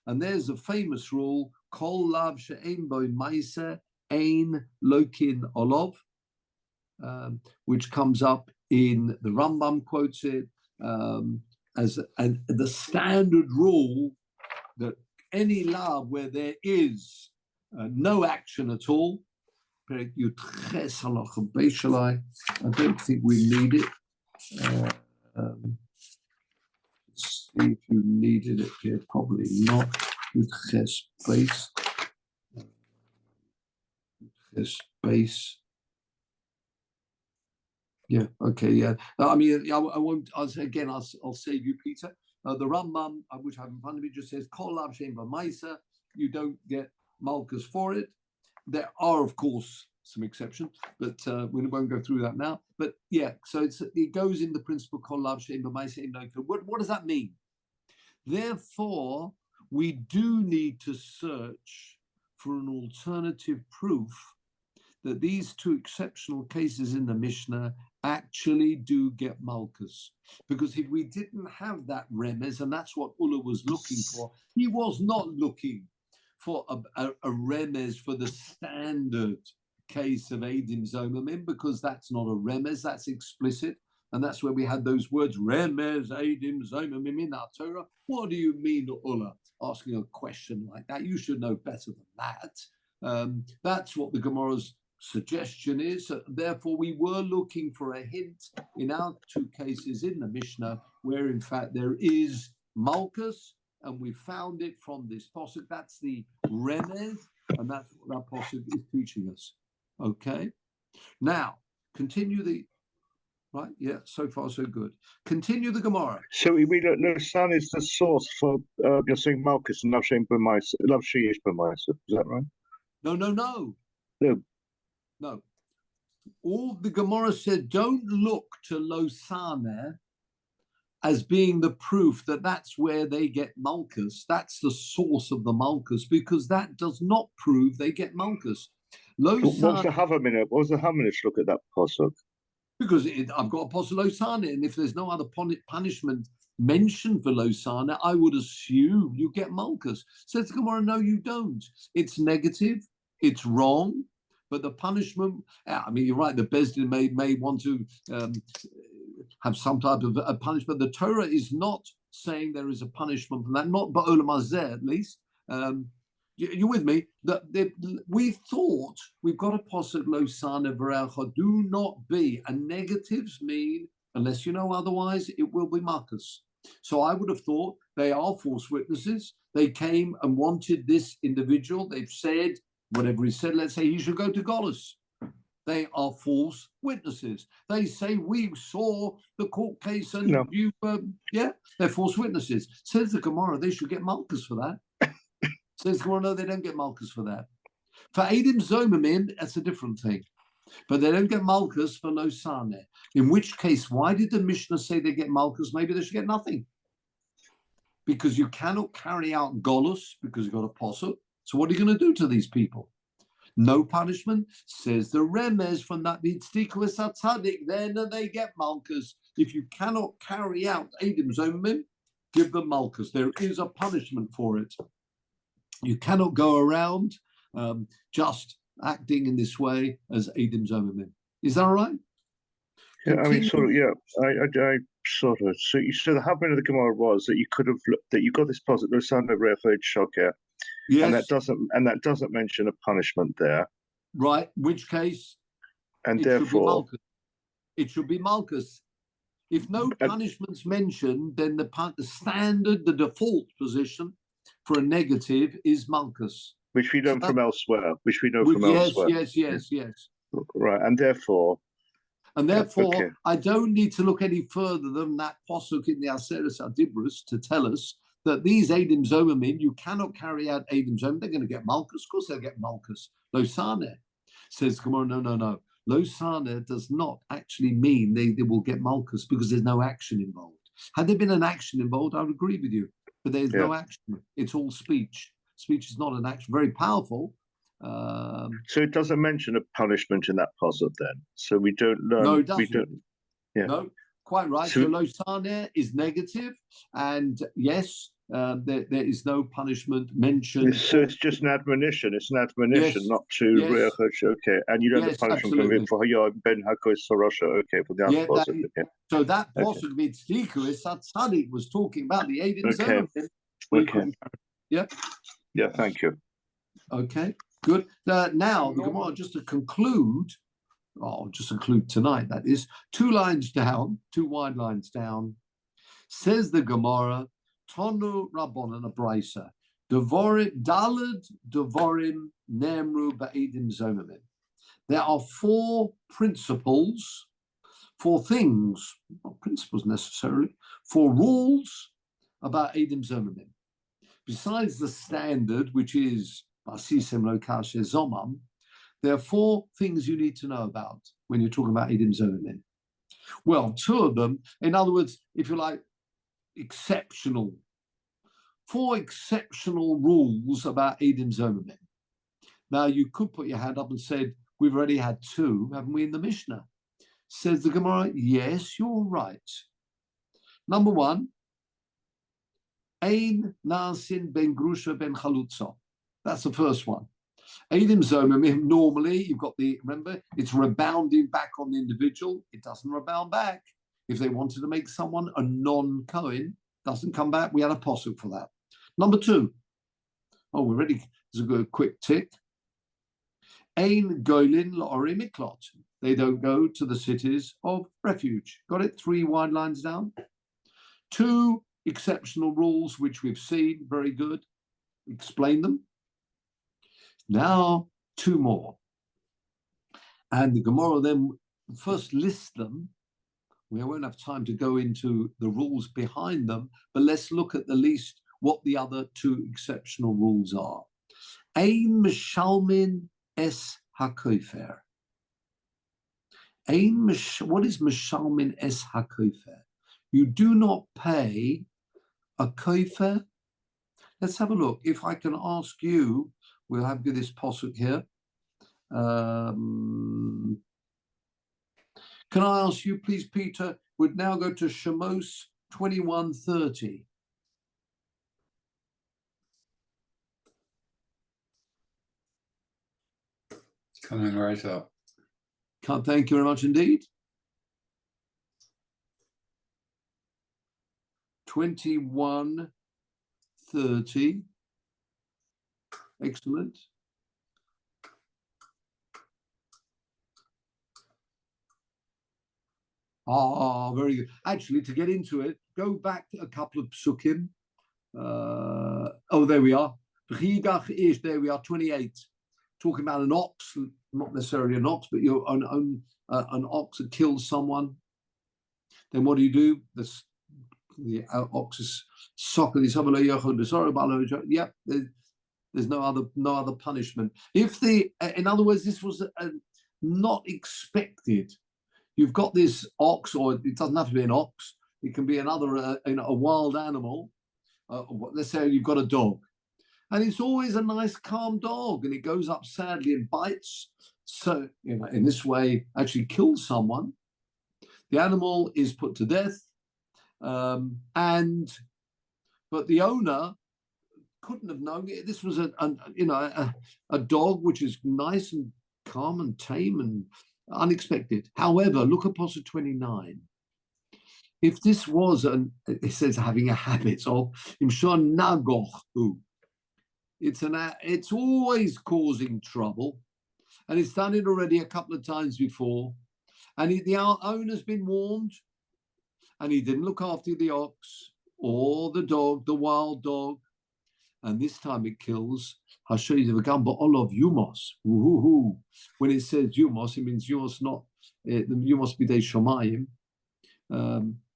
And there's a famous rule: Kol lav she'ein bo ma'aser ein lokin olov, which comes up in the Rambam, quotes it as the standard rule that any lav where there is no action at all. I don't think we need it. Let's see if you needed it here. Probably not. Space. Space. Yeah. Okay. Yeah. I mean, I won't. I'll save you, Peter. The Rambam, which I have in front of me, just says Kol lav she'ein bo ma'aser. You don't get malchus for it. There are, of course, some exceptions, but we won't go through that now. But yeah, so it goes in the principle Kol lav she'ein bo ma'aser ein lokin. What does that mean? Therefore, we do need to search for an alternative proof that these two exceptional cases in the Mishnah actually do get malchus. Because if we didn't have that remez, and that's what Ulla was looking for, he was not looking for a remez for the standard case of Eidim Zomamim, because that's not a remez, that's explicit. And that's where we had those words, remez, Eidim Zomamim in our Torah. What do you mean, Ulla, asking a question like that? You should know better than that. That's what the Gemara's suggestion is. Therefore, we were looking for a hint in our two cases in the Mishnah where, in fact, there is malchus, and we found it from this posuk. That's the remez, and that's what that posuk is teaching us. Okay, now continue the right. Yeah, so far so good. Continue the Gemara. So we don't know. Sun is the source for you're saying malchus and lav she'ein bo ma'aser, lav she'yesh bo ma'aser. Is that right? No. All the Gemara said, don't look to Losane as being the proof that that's where they get malchus. That's the source of the malchus, because that does not prove they get malchus. What was the Havamina? What was the Havamina? Look at that posuk. Because I've got a posuk Losane, and if there's no other punishment mentioned for Losane, I would assume you get malchus. Says the Gemara, no, you don't. It's negative. It's wrong. But the punishment, I mean, you're right, the Bezdin may want to have some type of a punishment. The Torah is not saying there is a punishment from that, not ba'olam hazeh at least. You're with me? We thought we've got a posuk Losane v'recha, do not be. And negatives mean, unless you know otherwise, it will be malchus. So I would have thought they are false witnesses. They came and wanted this individual. They've said, whatever he said, let's say he should go to Golis. They are false witnesses. They say, we saw the court case and you, they're false witnesses. Says the Gemara, they should get malchus for that. Says, well, no, they don't get Malchus for that. For Eidim Zomimim, that's a different thing. But they don't get Malchus for Lo Saneh. In which case, why did the Mishnah say they get Malchus? Maybe they should get nothing. Because you cannot carry out Golus because you've got a posuk. So what are you going to do to these people? No punishment, says the Remez from that Tzdikus HaTzadik. Then they get Malchus. If you cannot carry out Eidim Zomimim, give them Malchus. There is a punishment for it. You cannot go around just acting in this way as Eidim Zomimim. Is that all right? Yeah, I mean, sort of, yeah. I sort of. So the happening of the Gemara was that you could have that you got this positive Lusana Rechod Shoker, yes, and that doesn't mention a punishment there, right? Which case, and therefore, it should be Malchus. If no punishment's mentioned, then the standard, the default position for a negative is Malchus, which we know from elsewhere. Which we know from elsewhere. Yes. Right, and therefore, okay. I don't need to look any further than that posuk in the Aseres Adibrus to tell us that these Eidim Zomimim, you cannot carry out Eidim Zomimim. They're going to get Malchus. Of course, they'll get Malchus. Lo Saneh says, come on, no. Lo Saneh does not actually mean they will get Malchus because there's no action involved. Had there been an action involved, I would agree with you. But there's no action. It's all speech. Speech is not an action. Very powerful. So it doesn't mention a punishment in that puzzle then. So we don't learn. No, it doesn't. We don't. Yeah. No, quite right. So Lo Saneh is negative, and yes, there is no punishment mentioned. So it's just an admonition. It's an admonition, not to okay. And you don't the punishment for Ben Hakos Sorosha. Okay, for the other puzzle. Okay. So that possible Tzdikus HaTzadik was talking about the Eidim Zomimim. Okay. Yeah. Yeah. Thank you. Okay. Good. Now, the Gemara, just to conclude tonight, that is, 2 lines down, 2 wide lines down, says the Gemara, Tonu Rabbanan Abraisa, Dalad Devorim Nemru Ba'edim Zomimim. There are 4 principles, 4 things, not principles necessarily, 4 rules about Eidim Zomimim. Besides the standard, which is there are 4 things you need to know about when you're talking about Eidim Zomimim. Well, 2 of them, in other words, if you like, exceptional. 4 exceptional rules about Eidim Zomimim. Now, you could put your hand up and said, we've already had 2, haven't we, in the Mishnah? Says the Gemara, yes, you're right. Number 1, Ein Nasin Ben Grusha Ben Chalutza. That's the first one. Eidim Zomimim, normally, you've got remember, it's rebounding back on the individual. It doesn't rebound back. If they wanted to make someone a non-Kohen, doesn't come back. We had a posuk for that. Number 2. Oh, we're ready. There's a good quick tick. Ein Goylin La'ori Miklot. They don't go to the cities of refuge. Got it? 3 wide lines down. 2 exceptional rules, which we've seen. Very good. Explain them. Now, 2 more. And the Gemara then first lists them. We won't have time to go into the rules behind them, but let's look at the least what the other 2 exceptional rules are. Ein Mishalmin es HaKofer. What is Mishalmin es HaKofer? You do not pay a kofer. Let's have a look. If I can ask you, we'll have this posuk here. Can I ask you, please, Peter? We'd now go to Shemos 21:30. Coming right up. Thank you very much indeed. 21:30. Excellent. Very good. Actually, to get into it, go back a couple of psukim. There we are. There we are, 28. Talking about an ox, not necessarily an ox, but an ox that kills someone. Then what do? The ox is soccer. Yep. There's no other punishment. In other words, this was not expected. You've got this ox, or it doesn't have to be an ox. It can be another, a wild animal. Let's say you've got a dog, and it's always a nice, calm dog, and it goes up sadly and bites. So, in this way, actually kills someone. The animal is put to death, but the owner couldn't have known it. This was a dog which is nice and calm and tame and unexpected. However, look at Pasuk 29. If this was it says having a habit of imshon nagoch, it's always causing trouble, and it's done it already a couple of times before, and the owner's been warned, and he didn't look after the ox or the dog, the wild dog, and this time it kills. Olov Yumos. When it says Yumos, it means Yumos, not the Yumos bidei Shomayim.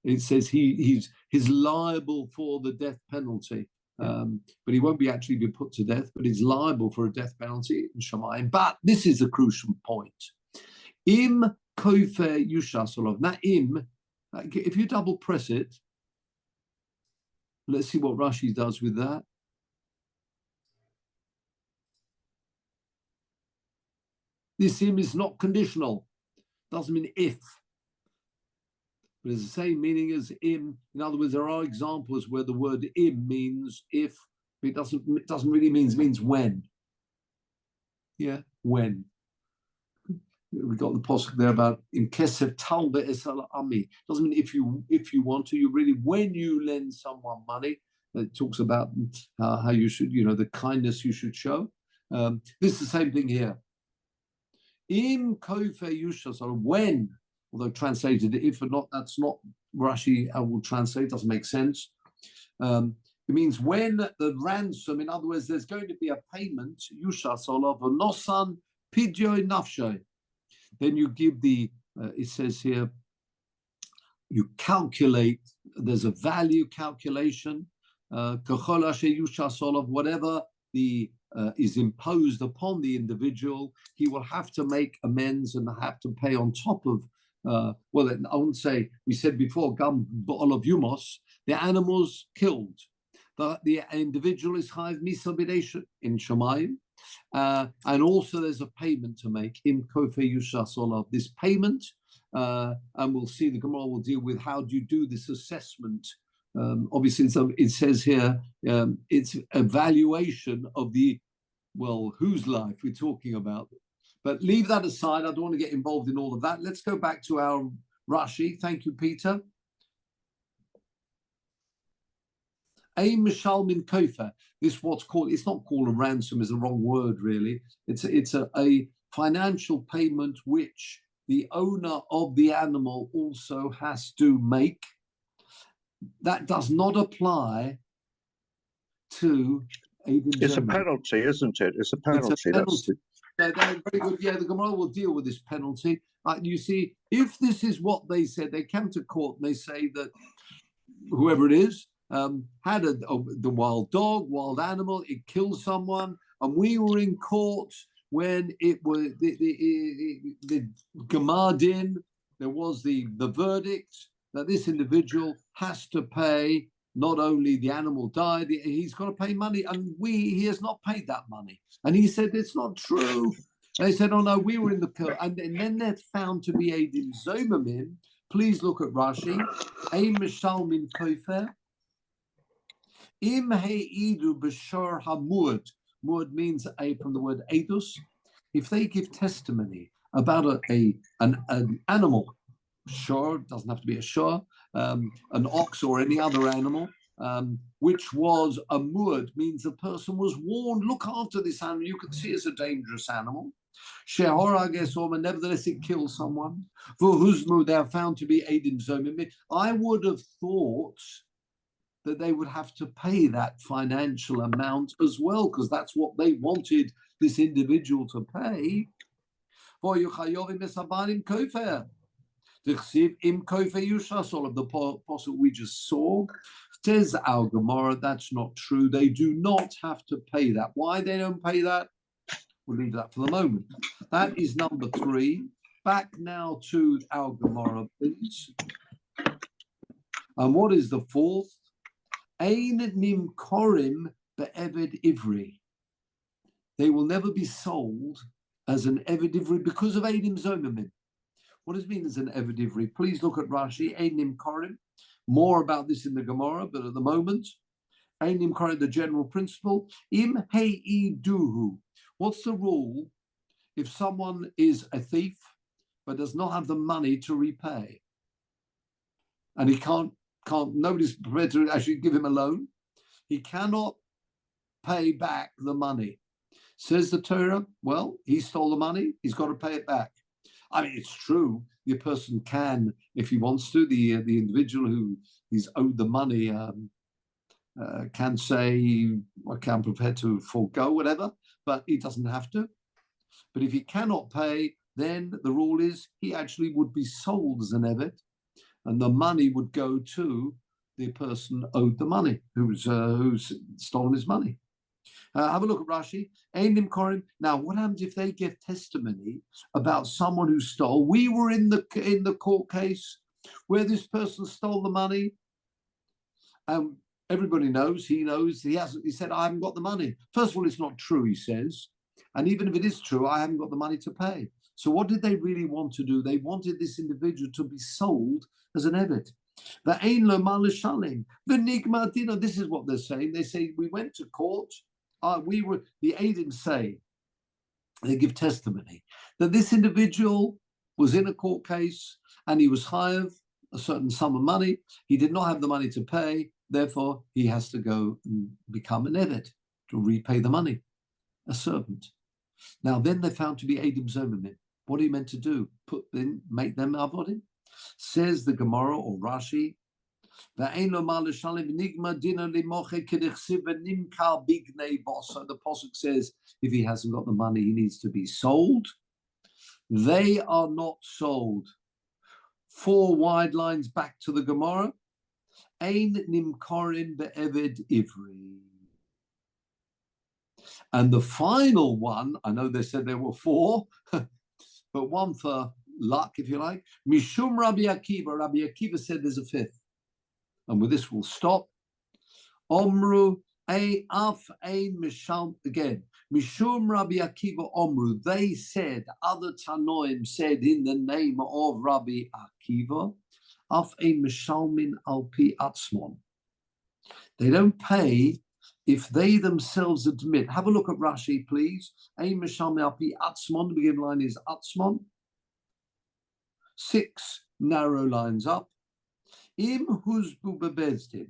It says he's liable for the death penalty, but he won't actually be put to death, but he's liable for a death penalty in Shomayim. But this is a crucial point. Im kofer yushas. Now, if you double press it, let's see what Rashi does with that. This im is not conditional. Doesn't mean if. But it's the same meaning as im. In other words, there are examples where the word im means if, but it doesn't really means when. Yeah, when. We got the pasuk there about in kesef talbe esal ami. Doesn't mean if you want to. You really, when you lend someone money, it talks about how you should, the kindness you should show. This is the same thing here. Im kofe yushas, or when, although translated if or not, that's not Rashi will translate, doesn't make sense. It means when the ransom, in other words, there's going to be a payment, yushas olav nosan pidyo nafshay. Then you give it says here, you calculate, there's a value calculation, whatever is imposed upon the individual, he will have to make amends and have to pay on top of, I wouldn't say, we said before, gam ba'olav yumos, the animals killed. The individual is chayav misa b'dei in Shemayim, and also there's a payment to make in kofe yushas olav. This payment, and we'll see the Gemara will deal with how do you do this assessment. Obviously, it says here it's evaluation of whose life we're talking about. But leave that aside. I don't want to get involved in all of that. Let's go back to our Rashi. Thank you, Peter. A mishalmin kofer. This what's called. It's not called a ransom. Is the wrong word really. It's a financial payment which the owner of the animal also has to make. That does not apply to it's a penalty, isn't it? It's a penalty. Very good. Yeah, the Gemara will deal with this penalty. You see, if this is what they said, they come to court and they say that whoever it is had the wild dog, wild animal, it killed someone, and we were in court when it was the Gemar din, there was the verdict that this individual has to pay. Not only the animal died, he's got to pay money, and he has not paid that money. And he said it's not true. They said, oh no, we were in the court, and then they're found to be Eidim Zomamim. Please look at Rashi. Ein mishalmin kofer. Im heidu b'shor hamud. Mud means from the word edus. If they give testimony about an animal, shor doesn't have to be a shor, an ox or any other animal, which was a muad, means the person was warned, look after this animal, you can see it's a dangerous animal. Nevertheless, it kills someone. They are found to be Eidim Zomim. I would have thought that they would have to pay that financial amount as well, because that's what they wanted this individual to pay. The im kofer yushas, all of the apostle we just saw, Says our Gemara, that's not true. They do not have to pay that. Why they don't pay that? We'll leave that for the moment. That is number 3. Back now to our Gemara, please. And what is the 4th? Ein nimkorim be'eved ivri. They will never be sold as an eved ivri because of Eidim Zomimim. What does it mean as an eved ivri? Please look at Rashi. Ein nimkorim. More about this in the Gemara, but at the moment, Ein nimkorim, the general principle. Im hei duhu. What's the rule if someone is a thief but does not have the money to repay? And he can't, nobody's prepared to actually give him a loan. He cannot pay back the money. Says the Torah, well, he stole the money, he's got to pay it back. I mean, it's true, the person can, if he wants to, the individual who is owed the money can say, I can't prepare to forego, whatever, but he doesn't have to. But if he cannot pay, then the rule is he actually would be sold as an eved, and the money would go to the person owed the money, who's stolen his money. Have a look at Rashi. Ein nimkorim. Now, what happens if they give testimony about someone who stole? We were in the court case where this person stole the money. Everybody knows, he knows, he said, I haven't got the money. First of all, it's not true, he says. And even if it is true, I haven't got the money to pay. So what did they really want to do? They wanted this individual to be sold as an eved. This is what they're saying. They say, we went to court. The Eidim say, they give testimony, that this individual was in a court case and he was hired a certain sum of money. He did not have the money to pay. Therefore, he has to go and become an eved to repay the money, a servant. Now, then they found to be Eidim Zomimim. What are you meant to do? Make them avodim? Says the Gemara or Rashi, the Pasuk says, if he hasn't got the money, he needs to be sold. They are not sold. 4 wide lines back to the Gemara. Ein nimkorim be'eved ivri. And the final one, I know they said there were 4, but one for luck, if you like. Mishum Rabbi Akiva. Rabbi Akiva said there's a 5th. And with this, we'll stop. Omru af ein misham, again. Mishum Rabbi Akiva Omru. They said, other Tanoim said in the name of Rabbi Akiva, af ein mishalmin al pi atzmon. They don't pay if they themselves admit. Have a look at Rashi, please. Ein mishalmin al pi atzmon. The beginning line is atzmon. 6 narrow lines up. Im huzbu bebezdin,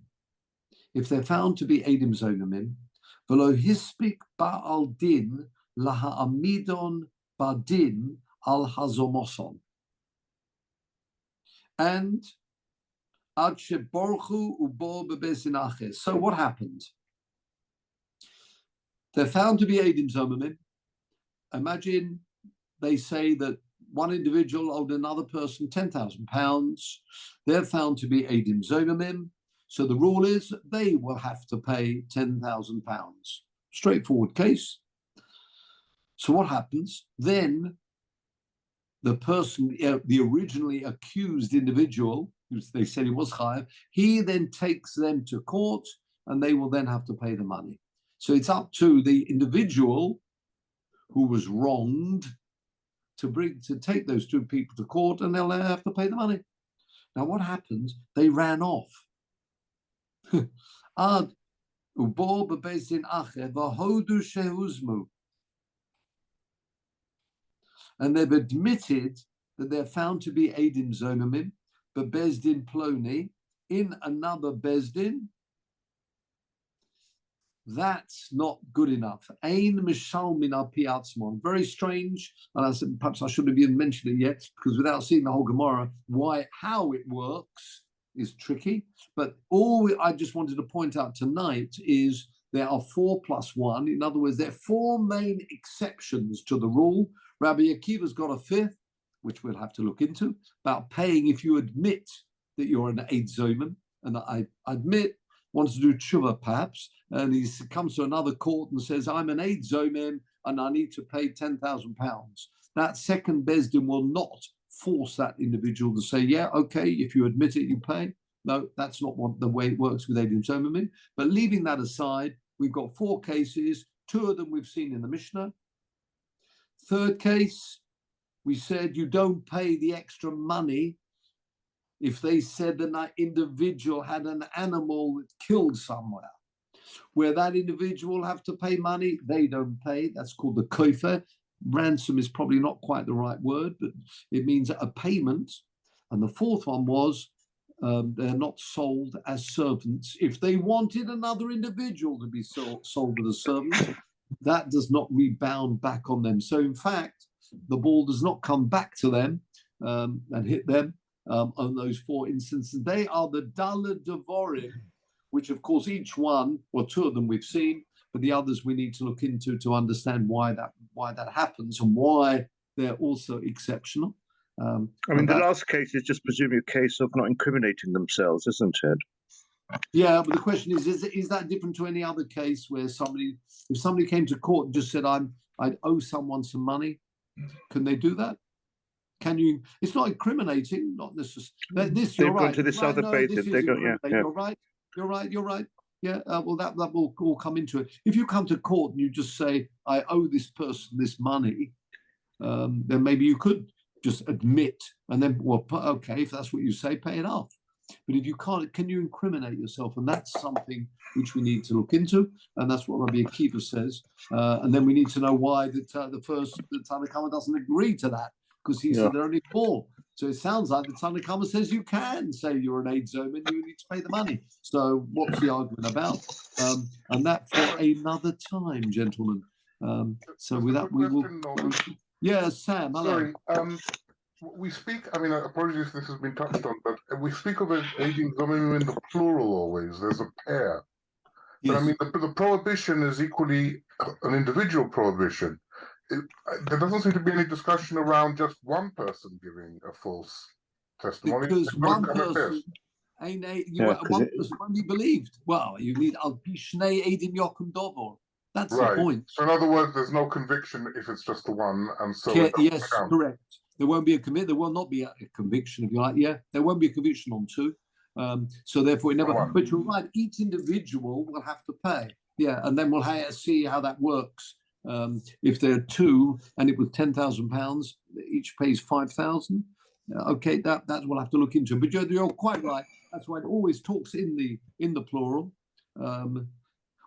if they're found to be Eidim Zomimim, v'lo hispik ba'al din laha'amidon badin al hazomoson, and ad sheborchu ubo bebezdin aches. So what happened? They're found to be Eidim Zomimim. Imagine they say that one individual owed another person £10,000. They're found to be Eidim Zomimim. So the rule is they will have to pay £10,000. Straightforward case. So what happens? Then the person, the originally accused individual, who they said he was chayav, he then takes them to court and they will then have to pay the money. So it's up to the individual who was wronged to take those 2 people to court, and they'll have to pay the money. Now, what happened? They ran off. And they've admitted that they're found to be Eidim Zomimim, but Bezdin Ploni, in another Bezdin. That's not good enough. Ein mishalmin al pi atzmon. Very strange. And I said, perhaps I shouldn't have even mentioned it yet, because without seeing the whole Gemara, how it works is tricky. But I just wanted to point out tonight is there are 4 plus 1. In other words, there are 4 main exceptions to the rule. Rabbi Akiva's got a 5th, which we'll have to look into, about paying if you admit that you're an Eid Zomim. And I admit wants to do tshuva perhaps, and he comes to another court and says, I'm an Eid Zomim and I need to pay £10,000. That second Beis Din will not force that individual to say, yeah, okay, if you admit it, you pay. No, that's not what the way it works with Eid Zomim. But leaving that aside, we've got 4 cases, 2 of them we've seen in the Mishnah. Third case, we said you don't pay the extra money if they said that that individual had an animal that killed somewhere. Where that individual will have to pay money, they don't pay. That's called the kofer. Ransom is probably not quite the right word, but it means a payment. And the fourth one was they're not sold as servants. If they wanted another individual to be sold as a servant, that does not rebound back on them. So in fact, the ball does not come back to them and hit them on those 4 instances. They are the Daled Devorim, which of course each one, or 2 of them we've seen, but the others we need to look into to understand why that happens and why they're also exceptional. I mean, the last case is just presumably a case of not incriminating themselves, isn't it? Yeah, but the question is that different to any other case where if somebody came to court and just said, I'd owe someone some money, can they do that? Can you? It's not incriminating, not necessarily. This you're right. To this other basis. You're right. Yeah. Well, that will all come into it. If you come to court and you just say, I owe this person this money, then maybe you could just admit and then, well, okay, if that's what you say, pay it off. But if you can't, can you incriminate yourself? And that's something which we need to look into. And that's what Rabbi Akiva says. And then we need to know why the Tanna Kama doesn't agree to that, because he said there are only 4. So it sounds like the Tanna Kama says you can say you're an Eid Zom and you need to pay the money. So what's the argument about? And that for another time, gentlemen. So with that, we will. Yeah, Sam, hello. Sorry. We speak, I mean, apologies if this has been touched on, but we speak of Eidin Zomim in the plural always. There's a pair. Yes. But I mean, the prohibition is equally an individual prohibition. There doesn't seem to be any discussion around just one person giving a false testimony. Because one person won't be believed. Well, you need al-Pishnei Eidim Yokum Dovor. That's the point. So in other words, there's no conviction if it's just the one, and so yes, correct. There won't be there will not be a conviction, if you like. Yeah, there won't be a conviction on 2. So therefore, it never. But you're right. Each individual will have to pay. Yeah, and then we'll see how that works. If there are 2 and it was £10,000, each pays 5,000. Okay, that we'll have to look into. But you're quite right. That's why it always talks in the plural.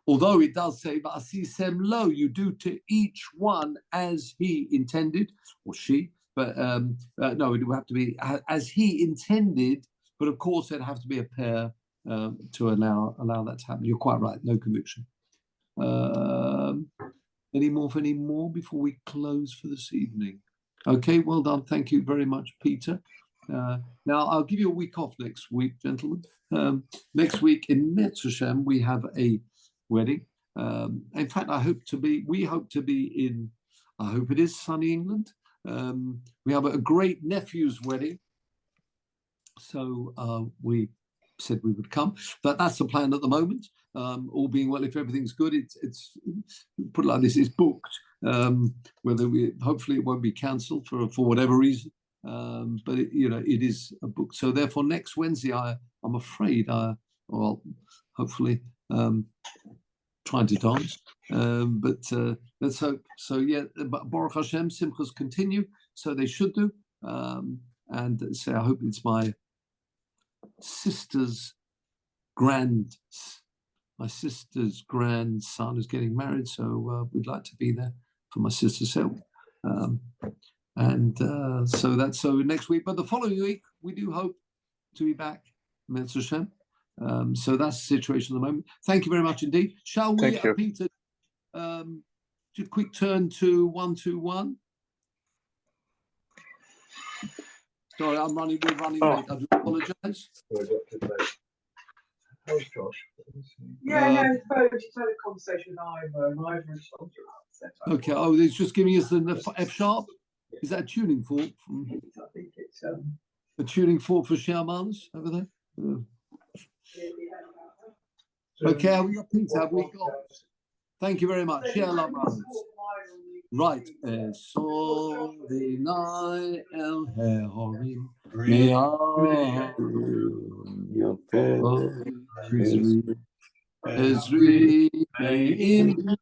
Although it does say, "Va'asisem lo," you do to each one as he intended, or she. But no, it would have to be as he intended. But of course, there'd have to be a pair to allow that to happen. You're quite right. No conviction. Any more before we close for this evening? Okay, well done. Thank you very much, Peter. Now I'll give you a week off next week, gentlemen. Next week in Metz Hashem, we have a wedding. In fact, we hope to be in, I hope it is sunny England. We have a great nephew's wedding. So we said we would come, but that's the plan at the moment. All being well, if everything's good, it's put it like this, it's booked. Hopefully it won't be cancelled for whatever reason. But it is a book. So therefore, next Wednesday, I'm afraid, hopefully trying to dance. But let's hope. So yeah, Baruch Hashem, Simchas continue. So they should do. And say, I hope it's my sister's grandson is getting married. So we'd like to be there for my sister's sale. So next week, but the following week, we do hope to be back, Mitzvah Hashem. So that's the situation at the moment. Thank you very much indeed. Shall we, Peter, do a quick turn to 121? Sorry, we're running late. I do apologise. How's Josh? No, he's had a conversation with Ivor, and Ivor responded to that. Okay, he's just giving us the F sharp. Is that a tuning fork? I think it's a tuning fork for Sherman's over there. Okay, have we got Peter? Have we got? Thank you very much. Yeah, right. So the night el hehorim Ezri me'im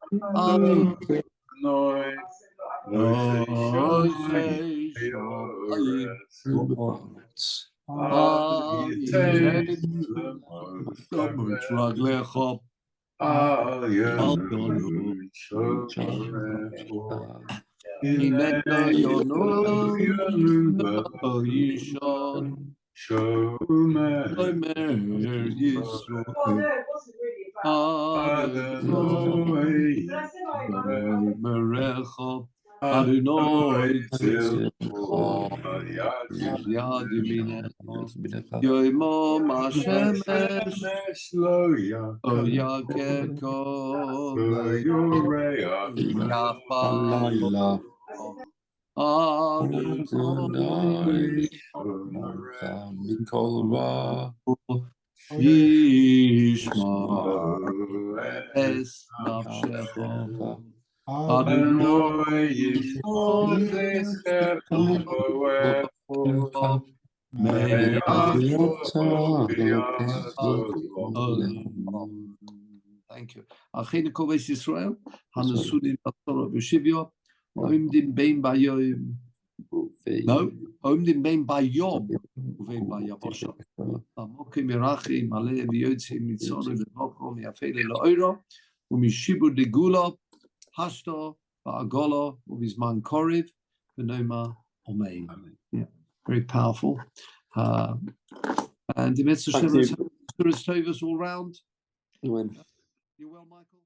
Adonai Yad Yaminecho Yoimo Mashemesh O Yakeko Yafa Adonai Yishma Es Nafshecha Adonai Thank you. Achenu Koves Yisrael, Hanasudim Batorah B'Shivyo, Oimdim Bein Bayoim. No, Oimdim Bein Bayom, Uvein Bayavosha. Amokim Yerachim, Aleh V'Yotzim Mitzorah V'Vokom Yafele Lo'oiro, U'Mishibu Degula, Hashto, V'Agola, U'Vizman Koriv, V'Noma Omein. Yeah, very powerful. And the Mitzvah Shem Tovus all round. You're well, Michael?